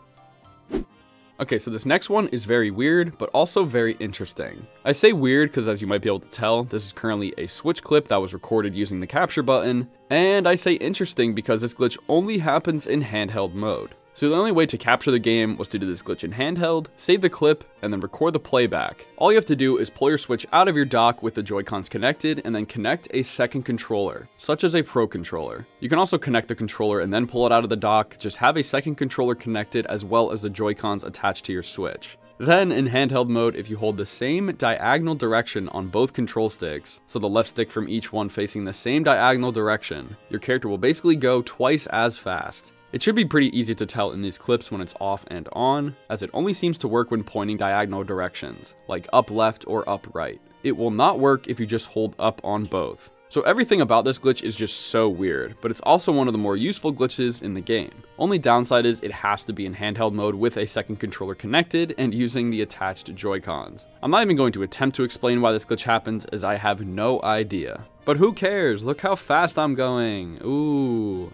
Okay, so this next one is very weird, but also very interesting. I say weird because as you might be able to tell, this is currently a Switch clip that was recorded using the capture button, and I say interesting because this glitch only happens in handheld mode. So the only way to capture the game was to do this glitch in handheld, save the clip, and then record the playback. All you have to do is pull your Switch out of your dock with the Joy-Cons connected, and then connect a second controller, such as a Pro controller. You can also connect the controller and then pull it out of the dock, just have a second controller connected as well as the Joy-Cons attached to your Switch. Then, in handheld mode, if you hold the same diagonal direction on both control sticks, so the left stick from each one facing the same diagonal direction, your character will basically go twice as fast. It should be pretty easy to tell in these clips when it's off and on, as it only seems to work when pointing diagonal directions, like up left or up right. It will not work if you just hold up on both. So everything about this glitch is just so weird, but it's also one of the more useful glitches in the game. Only downside is it has to be in handheld mode with a second controller connected and using the attached Joy-Cons. I'm not even going to attempt to explain why this glitch happens, as I have no idea. But who cares? Look how fast I'm going. Ooh,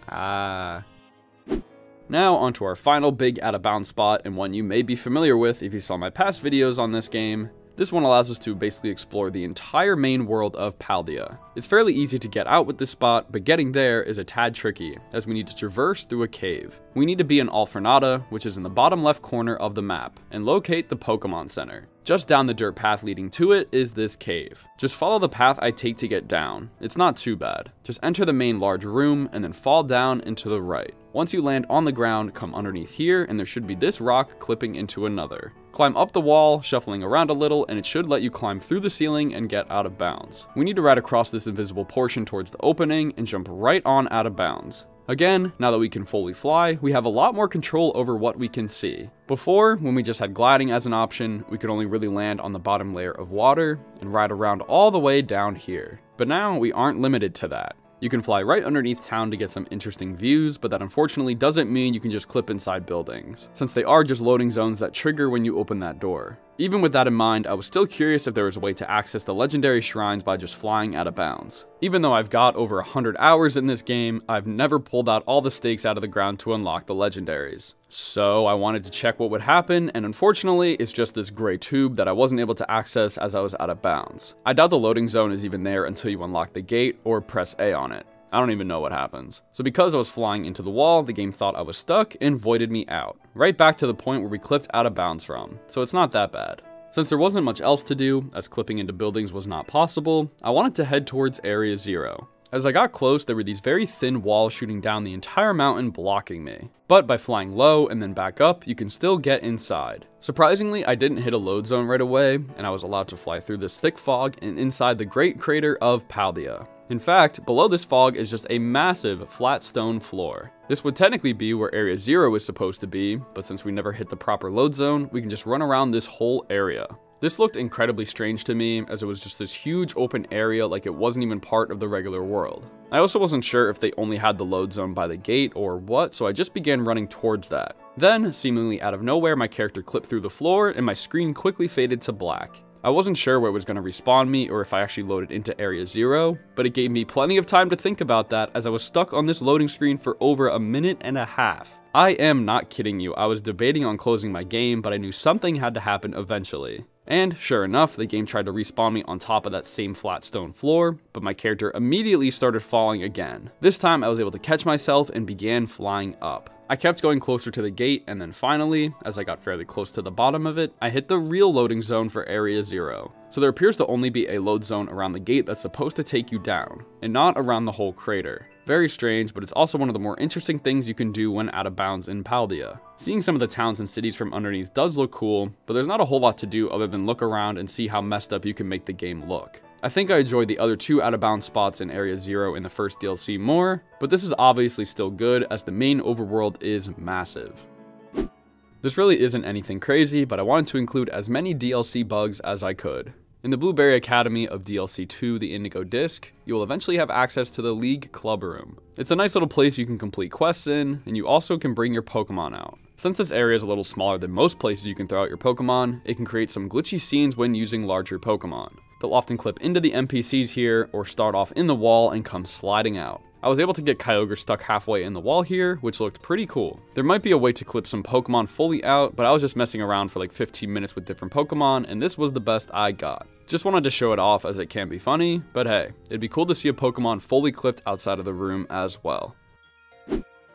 Now onto our final big out of bounds spot, and one you may be familiar with if you saw my past videos on this game. This one allows us to basically explore the entire main world of Paldea. It's fairly easy to get out with this spot, but getting there is a tad tricky, as we need to traverse through a cave. We need to be in Alfornada, which is in the bottom left corner of the map, and locate the Pokemon Center. Just down the dirt path leading to it is this cave. Just follow the path I take to get down. It's not too bad. Just enter the main large room and then fall down and to the right. Once you land on the ground, come underneath here and there should be this rock clipping into another. Climb up the wall, shuffling around a little, and it should let you climb through the ceiling and get out of bounds. We need to ride across this invisible portion towards the opening and jump right on out of bounds. Again, now that we can fully fly, we have a lot more control over what we can see. Before, when we just had gliding as an option, we could only really land on the bottom layer of water and ride around all the way down here. But now we aren't limited to that. You can fly right underneath town to get some interesting views, but that unfortunately doesn't mean you can just clip inside buildings, since they are just loading zones that trigger when you open that door. Even with that in mind, I was still curious if there was a way to access the legendary shrines by just flying out of bounds. Even though I've got over 100 hours in this game, I've never pulled out all the stakes out of the ground to unlock the legendaries. So I wanted to check what would happen, and unfortunately, it's just this gray tube that I wasn't able to access as I was out of bounds. I doubt the loading zone is even there until you unlock the gate or press A on it. I don't even know what happens. So because I was flying into the wall, the game thought I was stuck and voided me out, right back to the point where we clipped out of bounds from. So it's not that bad. Since there wasn't much else to do, as clipping into buildings was not possible, I wanted to head towards Area 0. As I got close, there were these very thin walls shooting down the entire mountain, blocking me. But by flying low and then back up, you can still get inside. Surprisingly, I didn't hit a load zone right away, and I was allowed to fly through this thick fog and inside the great crater of Paldea. In fact, below this fog is just a massive flat stone floor. This would technically be where Area 0 is supposed to be, but since we never hit the proper load zone, we can just run around this whole area. This looked incredibly strange to me, as it was just this huge open area like it wasn't even part of the regular world. I also wasn't sure if they only had the load zone by the gate or what, so I just began running towards that. Then, seemingly out of nowhere, my character clipped through the floor and my screen quickly faded to black. I wasn't sure where it was going to respawn me or if I actually loaded into Area 0, but it gave me plenty of time to think about that as I was stuck on this loading screen for over a minute and a half. I am not kidding you, I was debating on closing my game, but I knew something had to happen eventually. And sure enough, the game tried to respawn me on top of that same flat stone floor, but my character immediately started falling again. This time I was able to catch myself and began flying up. I kept going closer to the gate, and then finally, as I got fairly close to the bottom of it, I hit the real loading zone for Area 0. So there appears to only be a load zone around the gate that's supposed to take you down, and not around the whole crater. Very strange, but it's also one of the more interesting things you can do when out of bounds in Paldea. Seeing some of the towns and cities from underneath does look cool, but there's not a whole lot to do other than look around and see how messed up you can make the game look. I think I enjoyed the other two out of bounds spots in Area 0 in the first DLC more, but this is obviously still good as the main overworld is massive. This really isn't anything crazy, but I wanted to include as many DLC bugs as I could. In the Blueberry Academy of DLC 2, the Indigo Disc, you will eventually have access to the League Club Room. It's a nice little place you can complete quests in, and you also can bring your Pokemon out. Since this area is a little smaller than most places you can throw out your Pokemon, it can create some glitchy scenes when using larger Pokemon. They'll often clip into the NPCs here, or start off in the wall and come sliding out. I was able to get Kyogre stuck halfway in the wall here, which looked pretty cool. There might be a way to clip some Pokemon fully out, but I was just messing around for like 15 minutes with different Pokemon, and this was the best I got. Just wanted to show it off as it can be funny, but hey, it'd be cool to see a Pokemon fully clipped outside of the room as well.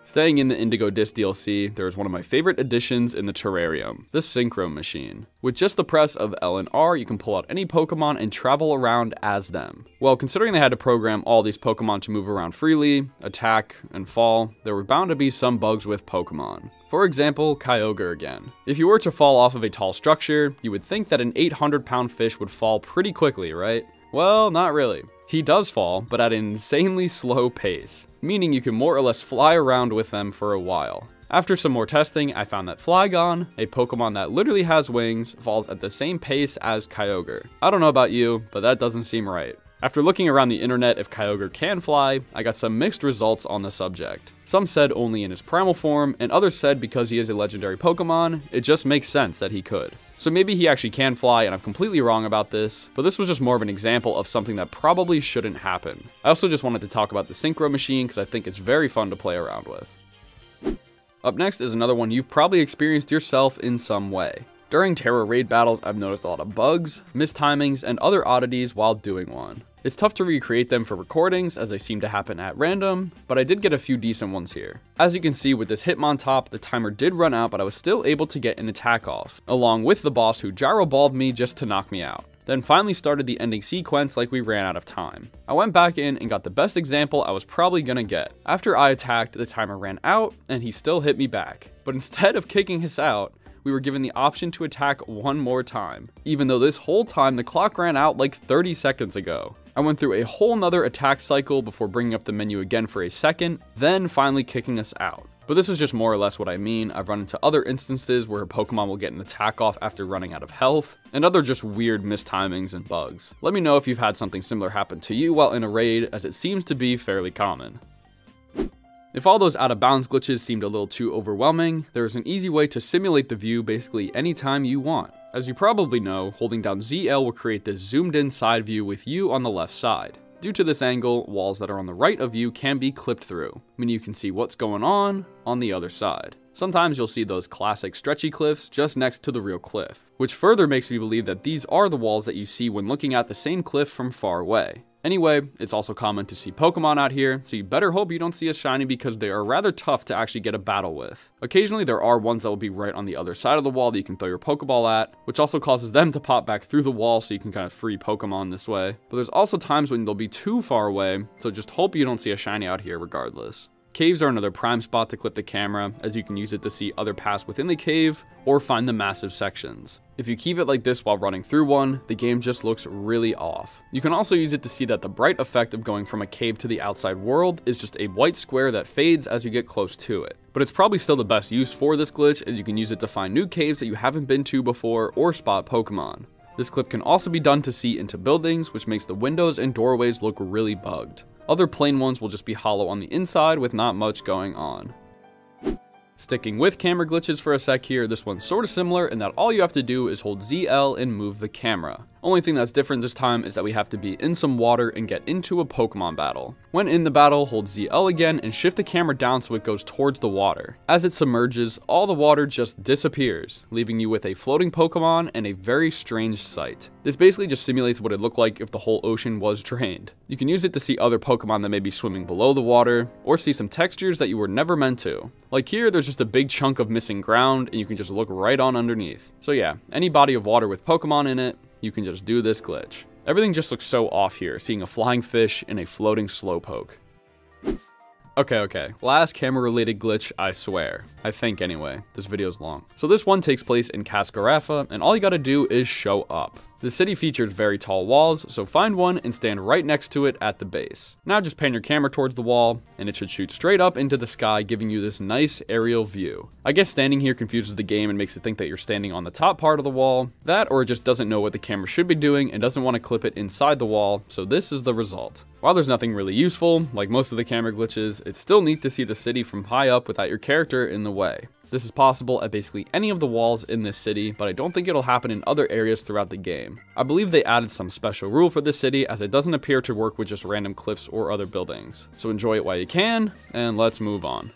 Staying in the Indigo Disc DLC, there is one of my favorite additions in the terrarium, the Synchro Machine. With just the press of L and R, you can pull out any Pokemon and travel around as them. Well, considering they had to program all these Pokemon to move around freely, attack, and fall, there were bound to be some bugs with Pokemon. For example, Kyogre again. If you were to fall off of a tall structure, you would think that an 800-pound fish would fall pretty quickly, right? Well, not really. He does fall, but at an insanely slow pace, meaning you can more or less fly around with them for a while. After some more testing, I found that Flygon, a Pokemon that literally has wings, falls at the same pace as Kyogre. I don't know about you, but that doesn't seem right. After looking around the internet if Kyogre can fly, I got some mixed results on the subject. Some said only in his primal form, and others said because he is a legendary Pokemon, it just makes sense that he could. So maybe he actually can fly, and I'm completely wrong about this, but this was just more of an example of something that probably shouldn't happen. I also just wanted to talk about the Synchro Machine because I think it's very fun to play around with. Up next is another one you've probably experienced yourself in some way. During Terra raid battles, I've noticed a lot of bugs, mistimings, and other oddities while doing one. It's tough to recreate them for recordings as they seem to happen at random, but I did get a few decent ones here. As you can see with this Hitmontop, the timer did run out, but I was still able to get an attack off, along with the boss who gyro balled me just to knock me out. Then finally started the ending sequence like we ran out of time. I went back in and got the best example I was probably gonna get. After I attacked, the timer ran out and he still hit me back. But instead of kicking us out, we were given the option to attack one more time, even though this whole time the clock ran out like 30 seconds ago. I went through a whole nother attack cycle before bringing up the menu again for a second, then finally kicking us out. But this is just more or less what I mean. I've run into other instances where a Pokemon will get an attack off after running out of health, and other just weird mistimings and bugs. Let me know if you've had something similar happen to you while in a raid, as it seems to be fairly common. If all those out of bounds glitches seemed a little too overwhelming, there is an easy way to simulate the view basically anytime you want. As you probably know, holding down ZL will create this zoomed in side view with you on the left side. Due to this angle, walls that are on the right of you can be clipped through, meaning you can see what's going on the other side. Sometimes you'll see those classic stretchy cliffs just next to the real cliff, which further makes me believe that these are the walls that you see when looking at the same cliff from far away. Anyway, it's also common to see Pokemon out here, so you better hope you don't see a shiny because they are rather tough to actually get a battle with. Occasionally there are ones that will be right on the other side of the wall that you can throw your Pokeball at, which also causes them to pop back through the wall so you can kind of free Pokemon this way. But there's also times when they'll be too far away, so just hope you don't see a shiny out here regardless. Caves are another prime spot to clip the camera, as you can use it to see other paths within the cave, or find the massive sections. If you keep it like this while running through one, the game just looks really off. You can also use it to see that the bright effect of going from a cave to the outside world is just a white square that fades as you get close to it. But it's probably still the best use for this glitch, as you can use it to find new caves that you haven't been to before or spot Pokemon. This clip can also be done to see into buildings, which makes the windows and doorways look really bugged. Other plain ones will just be hollow on the inside with not much going on. Sticking with camera glitches for a sec here, this one's sort of similar in that all you have to do is hold ZL and move the camera. Only thing that's different this time is that we have to be in some water and get into a Pokemon battle. When in the battle, hold ZL again and shift the camera down so it goes towards the water. As it submerges, all the water just disappears, leaving you with a floating Pokemon and a very strange sight. This basically just simulates what it'd look like if the whole ocean was drained. You can use it to see other Pokemon that may be swimming below the water, or see some textures that you were never meant to. Like here, there's just a big chunk of missing ground and you can just look right on underneath. So yeah, any body of water with Pokemon in it, you can just do this glitch. Everything just looks so off here, seeing a flying fish in a floating slowpoke. Okay, last camera related glitch, I swear. I think anyway, this video's long. So this one takes place in Cascarafa, and all you gotta do is show up. The city features very tall walls, so find one and stand right next to it at the base. Now just pan your camera towards the wall, and it should shoot straight up into the sky, giving you this nice aerial view. I guess standing here confuses the game and makes it think that you're standing on the top part of the wall. That, or it just doesn't know what the camera should be doing and doesn't want to clip it inside the wall, so this is the result. While there's nothing really useful, like most of the camera glitches, it's still neat to see the city from high up without your character in the way. This is possible at basically any of the walls in this city, but I don't think it'll happen in other areas throughout the game. I believe they added some special rule for this city, as it doesn't appear to work with just random cliffs or other buildings. So enjoy it while you can, and let's move on.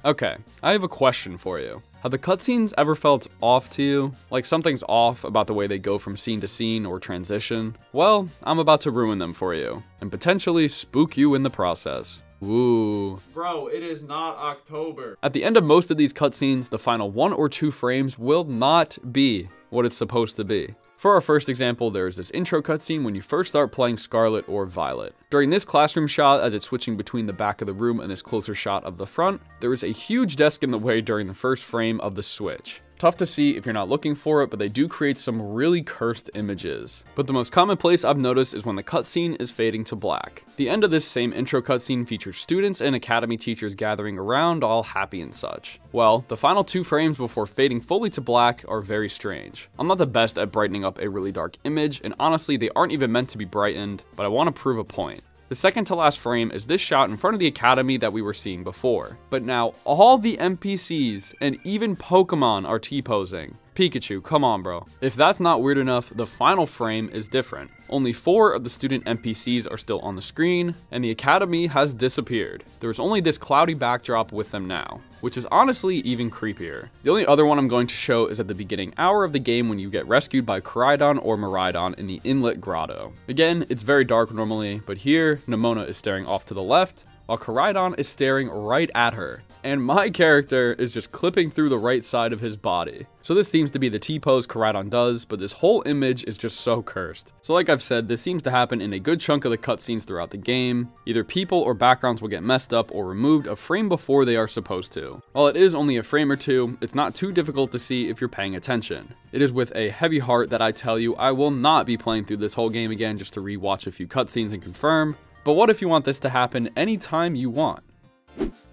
Okay, I have a question for you. Have the cutscenes ever felt off to you? Like something's off about the way they go from scene to scene or transition? Well, I'm about to ruin them for you, and potentially spook you in the process. Ooh. Bro, it is not October. At the end of most of these cutscenes, the final 1 or 2 frames will not be what it's supposed to be. For our first example, there is this intro cutscene when you first start playing Scarlet or Violet. During this classroom shot, as it's switching between the back of the room and this closer shot of the front, there is a huge desk in the way during the first frame of the switch. Tough to see if you're not looking for it, but they do create some really cursed images. But the most common place I've noticed is when the cutscene is fading to black. The end of this same intro cutscene features students and academy teachers gathering around, all happy and such. Well, the final 2 frames before fading fully to black are very strange. I'm not the best at brightening up a really dark image, and honestly they aren't even meant to be brightened, but I want to prove a point. The second to last frame is this shot in front of the academy that we were seeing before. But now all the NPCs and even Pokemon are T-posing. Pikachu, come on bro. If that's not weird enough, the final frame is different. Only 4 of the student NPCs are still on the screen, and the academy has disappeared. There's only this cloudy backdrop with them now, which is honestly even creepier. The only other one I'm going to show is at the beginning hour of the game when you get rescued by Koraidon or Miraidon in the Inlet Grotto. Again, it's very dark normally, but here, Nemona is staring off to the left, while Koraidon is staring right at her. And my character is just clipping through the right side of his body. So this seems to be the T-pose Koraidon does, but this whole image is just so cursed. So like I've said, this seems to happen in a good chunk of the cutscenes throughout the game. Either people or backgrounds will get messed up or removed a frame before they are supposed to. While it is only a frame or 2, it's not too difficult to see if you're paying attention. It is with a heavy heart that I tell you I will not be playing through this whole game again just to rewatch a few cutscenes and confirm. But what if you want this to happen anytime you want?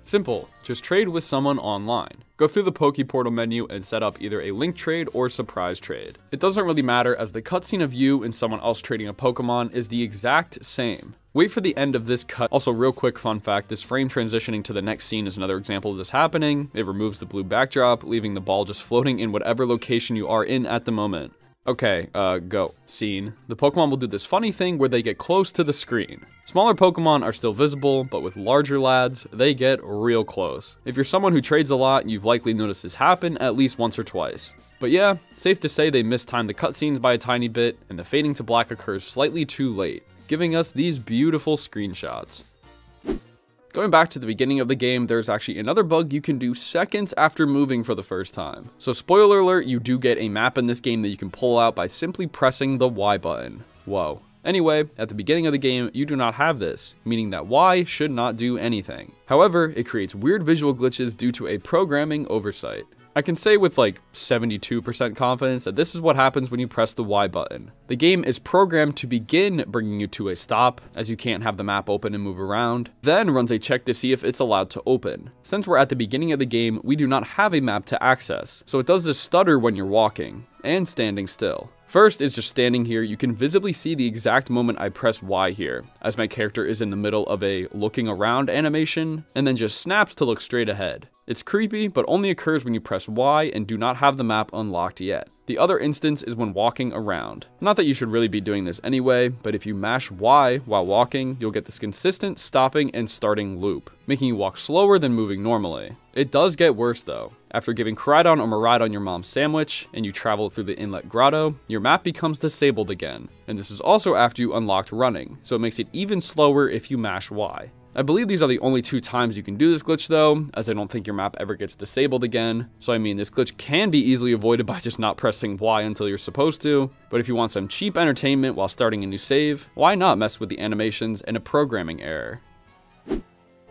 Simple, just trade with someone online. Go through the Poke Portal menu and set up either a link trade or surprise trade. It doesn't really matter, as the cutscene of you and someone else trading a Pokemon is the exact same. Wait for the end of this cut. Also, real quick fun fact, this frame transitioning to the next scene is another example of this happening. It removes the blue backdrop, leaving the ball just floating in whatever location you are in at the moment. Okay, go. Scene. The Pokemon will do this funny thing where they get close to the screen. Smaller Pokemon are still visible, but with larger lads, they get real close. If you're someone who trades a lot, you've likely noticed this happen at least once or twice. But yeah, safe to say they mistimed the cutscenes by a tiny bit, and the fading to black occurs slightly too late, giving us these beautiful screenshots. Going back to the beginning of the game, there's actually another bug you can do seconds after moving for the first time. So spoiler alert, you do get a map in this game that you can pull out by simply pressing the Y button. Whoa. Anyway, at the beginning of the game, you do not have this, meaning that Y should not do anything. However, it creates weird visual glitches due to a programming oversight. I can say with like 72% confidence that this is what happens when you press the Y button. The game is programmed to begin bringing you to a stop, as you can't have the map open and move around, then runs a check to see if it's allowed to open. Since we're at the beginning of the game, we do not have a map to access, so it does this stutter when you're walking and standing still. First is just standing here. You can visibly see the exact moment I press Y here, as my character is in the middle of a looking around animation, and then just snaps to look straight ahead. It's creepy, but only occurs when you press Y and do not have the map unlocked yet. The other instance is when walking around. Not that you should really be doing this anyway, but if you mash Y while walking, you'll get this consistent stopping and starting loop, making you walk slower than moving normally. It does get worse though. After giving Koraidon or Miraidon your mom's sandwich, and you travel through the inlet grotto, your map becomes disabled again. And this is also after you unlocked running, so it makes it even slower if you mash Y. I believe these are the only 2 times you can do this glitch though, as I don't think your map ever gets disabled again. So I mean, this glitch can be easily avoided by just not pressing Y until you're supposed to, but if you want some cheap entertainment while starting a new save, why not mess with the animations and a programming error?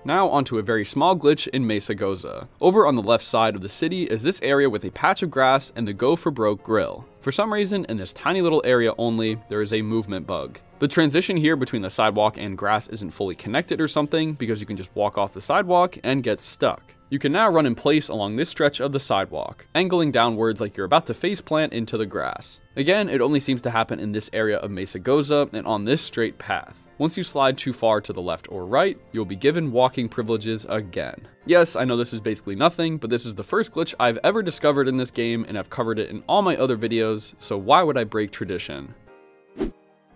Now onto a very small glitch in Mesa Goza. Over on the left side of the city is this area with a patch of grass and the Go for Broke grill. For some reason, in this tiny little area only, there is a movement bug. The transition here between the sidewalk and grass isn't fully connected or something, because you can just walk off the sidewalk and get stuck. You can now run in place along this stretch of the sidewalk, angling downwards like you're about to faceplant into the grass. Again, it only seems to happen in this area of Mesa Goza and on this straight path. Once you slide too far to the left or right, you'll be given walking privileges again. Yes, I know this is basically nothing, but this is the first glitch I've ever discovered in this game, and I've covered it in all my other videos, so why would I break tradition?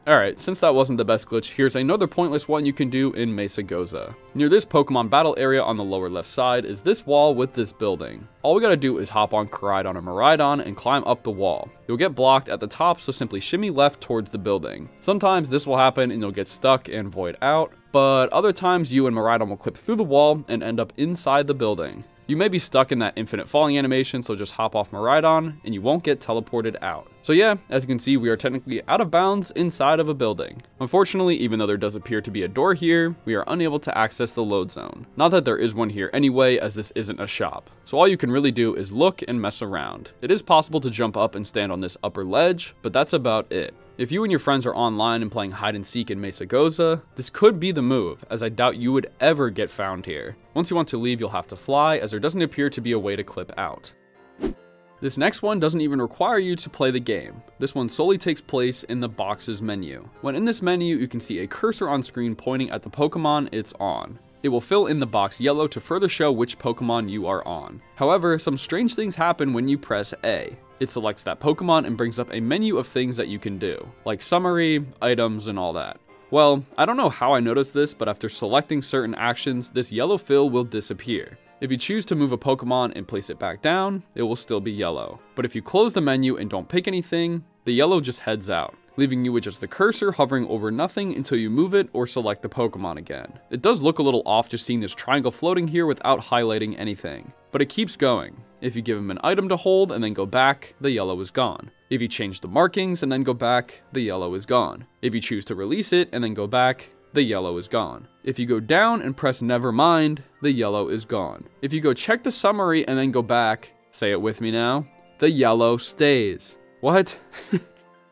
Alright, since that wasn't the best glitch, here's another pointless one you can do in Mesa Goza. Near this Pokemon battle area on the lower left side is this wall with this building. All we gotta do is hop on Koraidon or Miraidon and climb up the wall. You'll get blocked at the top, so simply shimmy left towards the building. Sometimes this will happen and you'll get stuck and void out, but other times you and Miraidon will clip through the wall and end up inside the building. You may be stuck in that infinite falling animation, so just hop off Miraidon and you won't get teleported out. So yeah, as you can see, we are technically out of bounds inside of a building. Unfortunately, even though there does appear to be a door here, we are unable to access the load zone. Not that there is one here anyway, as this isn't a shop. So all you can really do is look and mess around. It is possible to jump up and stand on this upper ledge, but that's about it. If you and your friends are online and playing hide and seek in Mesa Goza, this could be the move, as I doubt you would ever get found here. Once you want to leave, you'll have to fly, as there doesn't appear to be a way to clip out. This next one doesn't even require you to play the game. This one solely takes place in the boxes menu. When in this menu, you can see a cursor on screen pointing at the Pokemon it's on. It will fill in the box yellow to further show which Pokemon you are on. However, some strange things happen when you press A. It selects that Pokemon and brings up a menu of things that you can do, like summary, items, and all that. Well, I don't know how I noticed this, but after selecting certain actions, this yellow fill will disappear. If you choose to move a Pokemon and place it back down, it will still be yellow. But if you close the menu and don't pick anything, the yellow just heads out, leaving you with just the cursor hovering over nothing until you move it or select the Pokemon again. It does look a little off just seeing this triangle floating here without highlighting anything, but it keeps going. If you give him an item to hold and then go back, the yellow is gone. If you change the markings and then go back, the yellow is gone. If you choose to release it and then go back, the yellow is gone. If you go down and press never mind, the yellow is gone. If you go check the summary and then go back, say it with me now, the yellow stays. What?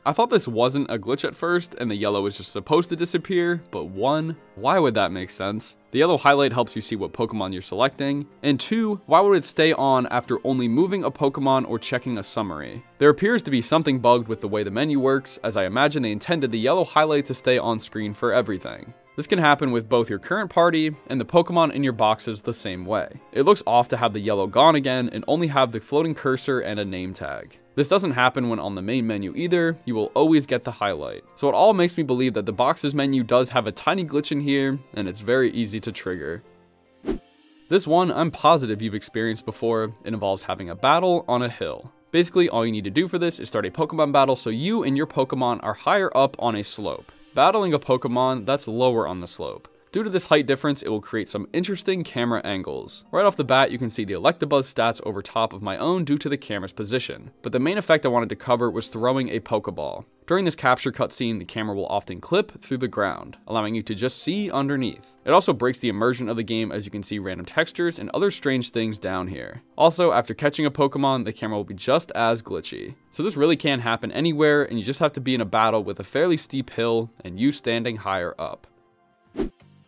I thought this wasn't a glitch at first and the yellow was just supposed to disappear, but 1, why would that make sense? The yellow highlight helps you see what Pokemon you're selecting, and 2, why would it stay on after only moving a Pokemon or checking a summary? There appears to be something bugged with the way the menu works, as I imagine they intended the yellow highlight to stay on screen for everything. This can happen with both your current party and the Pokemon in your boxes the same way. It looks off to have the yellow gone again and only have the floating cursor and a name tag. This doesn't happen when on the main menu either, you will always get the highlight. So it all makes me believe that the boxes menu does have a tiny glitch in here, and it's very easy to trigger. This one I'm positive you've experienced before. It involves having a battle on a hill. Basically, all you need to do for this is start a Pokemon battle so you and your Pokemon are higher up on a slope, battling a Pokemon that's lower on the slope. Due to this height difference, it will create some interesting camera angles. Right off the bat, you can see the Electabuzz stats over top of my own due to the camera's position, but the main effect I wanted to cover was throwing a Pokeball. During this capture cutscene, the camera will often clip through the ground, allowing you to just see underneath. It also breaks the immersion of the game as you can see random textures and other strange things down here. Also, after catching a Pokemon, the camera will be just as glitchy. So this really can happen anywhere, and you just have to be in a battle with a fairly steep hill and you standing higher up.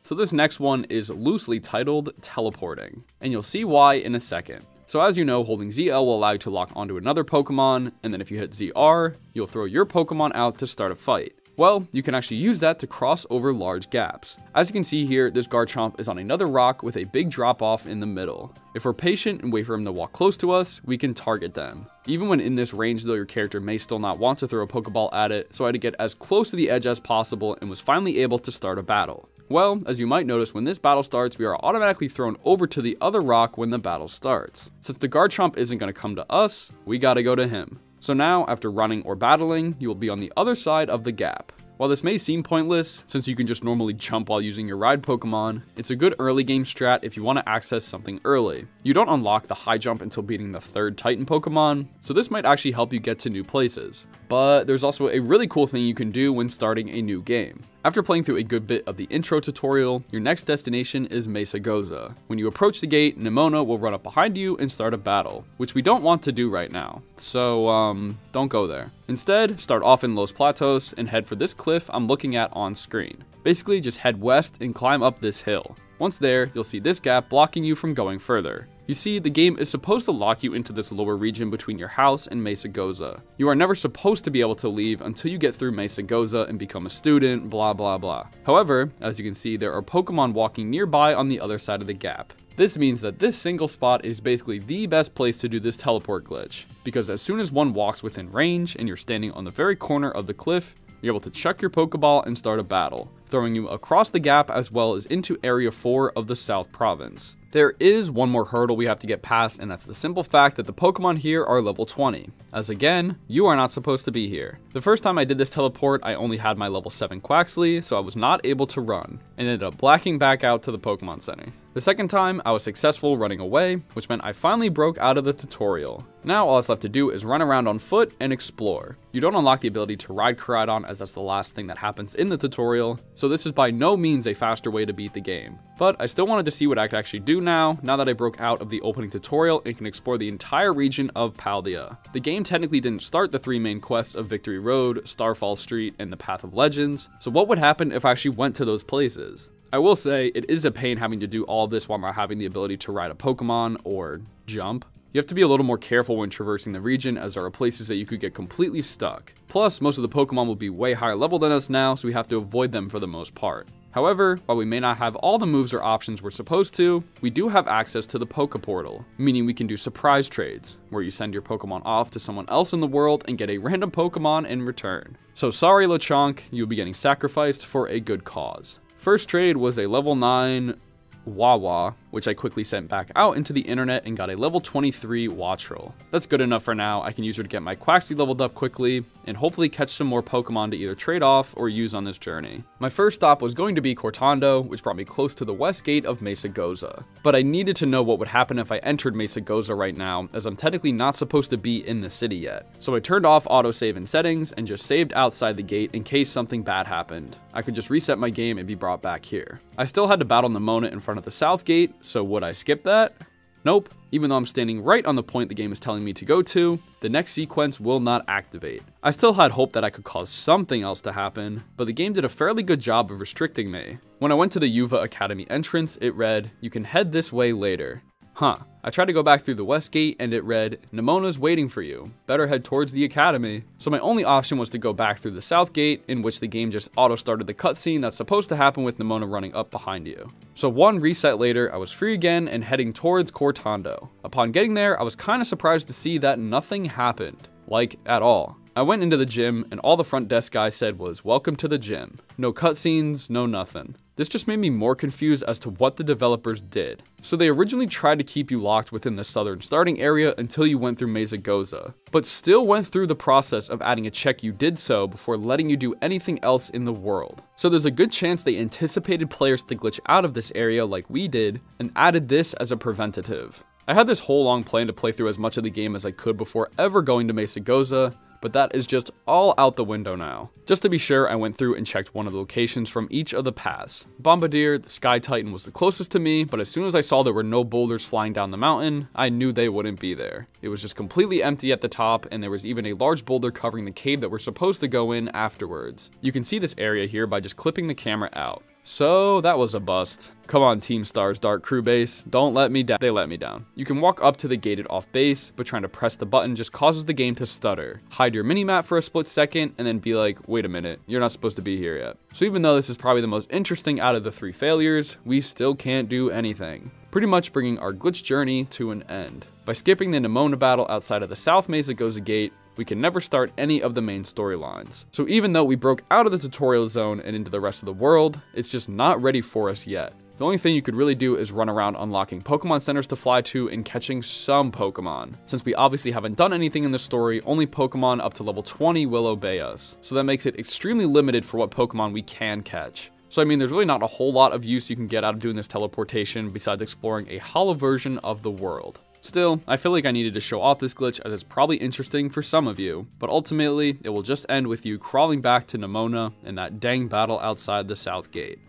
So this next one is loosely titled Teleporting, and you'll see why in a second. So as you know, holding ZL will allow you to lock onto another Pokemon, and then if you hit ZR, you'll throw your Pokemon out to start a fight. Well, you can actually use that to cross over large gaps. As you can see here, this Garchomp is on another rock with a big drop off in the middle. If we're patient and wait for him to walk close to us, we can target them. Even when in this range though, your character may still not want to throw a Pokeball at it, so I had to get as close to the edge as possible and was finally able to start a battle. Well, as you might notice, when this battle starts, we are automatically thrown over to the other rock when the battle starts. Since the Garchomp isn't going to come to us, we gotta go to him. So now, after running or battling, you will be on the other side of the gap. While this may seem pointless, since you can just normally jump while using your ride Pokemon, it's a good early game strat if you want to access something early. You don't unlock the high jump until beating the 3rd Titan Pokemon, so this might actually help you get to new places. But there's also a really cool thing you can do when starting a new game. After playing through a good bit of the intro tutorial, your next destination is Mesa Goza. When you approach the gate, Nimona will run up behind you and start a battle, which we don't want to do right now. So, don't go there. Instead, start off in Los Platos and head for this cliff I'm looking at on screen. Basically, just head west and climb up this hill. Once there, you'll see this gap blocking you from going further. You see, the game is supposed to lock you into this lower region between your house and Mesa Goza. You are never supposed to be able to leave until you get through Mesa Goza and become a student, blah blah blah. However, as you can see, there are Pokemon walking nearby on the other side of the gap. This means that this single spot is basically the best place to do this teleport glitch, because as soon as one walks within range and you're standing on the very corner of the cliff, you're able to chuck your Pokeball and start a battle, throwing you across the gap as well as into Area 4 of the South Province. There is one more hurdle we have to get past, and that's the simple fact that the Pokemon here are level 20, as again, you are not supposed to be here. The first time I did this teleport, I only had my level 7 Quaxly, so I was not able to run, and ended up blacking back out to the Pokemon Center. The second time, I was successful running away, which meant I finally broke out of the tutorial. Now all that's left to do is run around on foot and explore. You don't unlock the ability to ride Koraidon, as that's the last thing that happens in the tutorial, so this is by no means a faster way to beat the game. But I still wanted to see what I could actually do now that I broke out of the opening tutorial and can explore the entire region of Paldea. The game technically didn't start the 3 main quests of Victory Road, Starfall Street, and the Path of Legends, so what would happen if I actually went to those places? I will say, it is a pain having to do all this while not having the ability to ride a Pokemon or jump. You have to be a little more careful when traversing the region, as there are places that you could get completely stuck. Plus, most of the Pokemon will be way higher level than us now, so we have to avoid them for the most part. However, while we may not have all the moves or options we're supposed to, we do have access to the Poke Portal, meaning we can do surprise trades, where you send your Pokemon off to someone else in the world and get a random Pokemon in return. So sorry Lechonk, you'll be getting sacrificed for a good cause. First trade was a level 9 Wawa, which I quickly sent back out into the internet and got a level 23 Wattrel. That's good enough for now. I can use her to get my Quaxly leveled up quickly and hopefully catch some more Pokemon to either trade off or use on this journey. My first stop was going to be Cortando, which brought me close to the west gate of Mesa Goza. But I needed to know what would happen if I entered Mesa Goza right now, as I'm technically not supposed to be in the city yet. So I turned off autosave in settings and just saved outside the gate in case something bad happened. I could just reset my game and be brought back here. I still had to battle Nimona in front of the south gate, so would I skip that? Nope. Even though I'm standing right on the point the game is telling me to go to, the next sequence will not activate. I still had hope that I could cause something else to happen, but the game did a fairly good job of restricting me. When I went to the Yuva Academy entrance, it read, "You can head this way later." Huh. I tried to go back through the west gate and it read, "Nimona's waiting for you. Better head towards the academy." So my only option was to go back through the south gate, in which the game just auto-started the cutscene that's supposed to happen with Nimona running up behind you. So one reset later, I was free again and heading towards Cortando. Upon getting there, I was kinda surprised to see that nothing happened. Like, at all. I went into the gym and all the front desk guy said was, "Welcome to the gym." No cutscenes, no nothing. This just made me more confused as to what the developers did. So they originally tried to keep you locked within the southern starting area until you went through Mesa Goza, but still went through the process of adding a check you did so before letting you do anything else in the world. So there's a good chance they anticipated players to glitch out of this area like we did, and added this as a preventative. I had this whole long plan to play through as much of the game as I could before ever going to Mesa Goza, but that is just all out the window now. Just to be sure, I went through and checked one of the locations from each of the paths. Bombardier, the Sky Titan was the closest to me, but as soon as I saw there were no boulders flying down the mountain, I knew they wouldn't be there. It was just completely empty at the top, and there was even a large boulder covering the cave that we're supposed to go in afterwards. You can see this area here by just clipping the camera out. So that was a bust. Come on, Team Star's Dark Crew base, don't let me down. They let me down. You can walk up to the gated off base, but trying to press the button just causes the game to stutter. Hide your minimap for a split second, and then be like, wait a minute, you're not supposed to be here yet. So even though this is probably the most interesting out of the 3 failures, we still can't do anything. Pretty much bringing our glitch journey to an end. By skipping the Nemona battle outside of the South Mesa Goza gate, we can never start any of the main storylines. So even though we broke out of the tutorial zone and into the rest of the world, it's just not ready for us yet. The only thing you could really do is run around unlocking Pokemon centers to fly to and catching some Pokemon. Since we obviously haven't done anything in the story, only Pokemon up to level 20 will obey us. So that makes it extremely limited for what Pokemon we can catch. So I mean, there's really not a whole lot of use you can get out of doing this teleportation besides exploring a hollow version of the world. Still, I feel like I needed to show off this glitch as it's probably interesting for some of you, but ultimately, it will just end with you crawling back to Nemona and that dang battle outside the South Gate.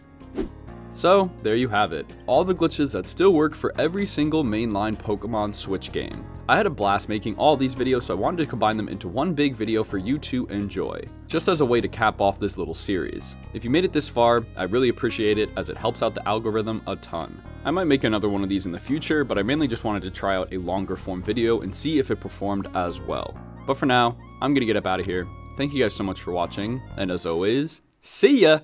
So, there you have it. All the glitches that still work for every single mainline Pokemon Switch game. I had a blast making all these videos, so I wanted to combine them into one big video for you to enjoy, just as a way to cap off this little series. If you made it this far, I really appreciate it as it helps out the algorithm a ton. I might make another one of these in the future, but I mainly just wanted to try out a longer form video and see if it performed as well. But for now, I'm gonna get up out of here. Thank you guys so much for watching, and as always, see ya!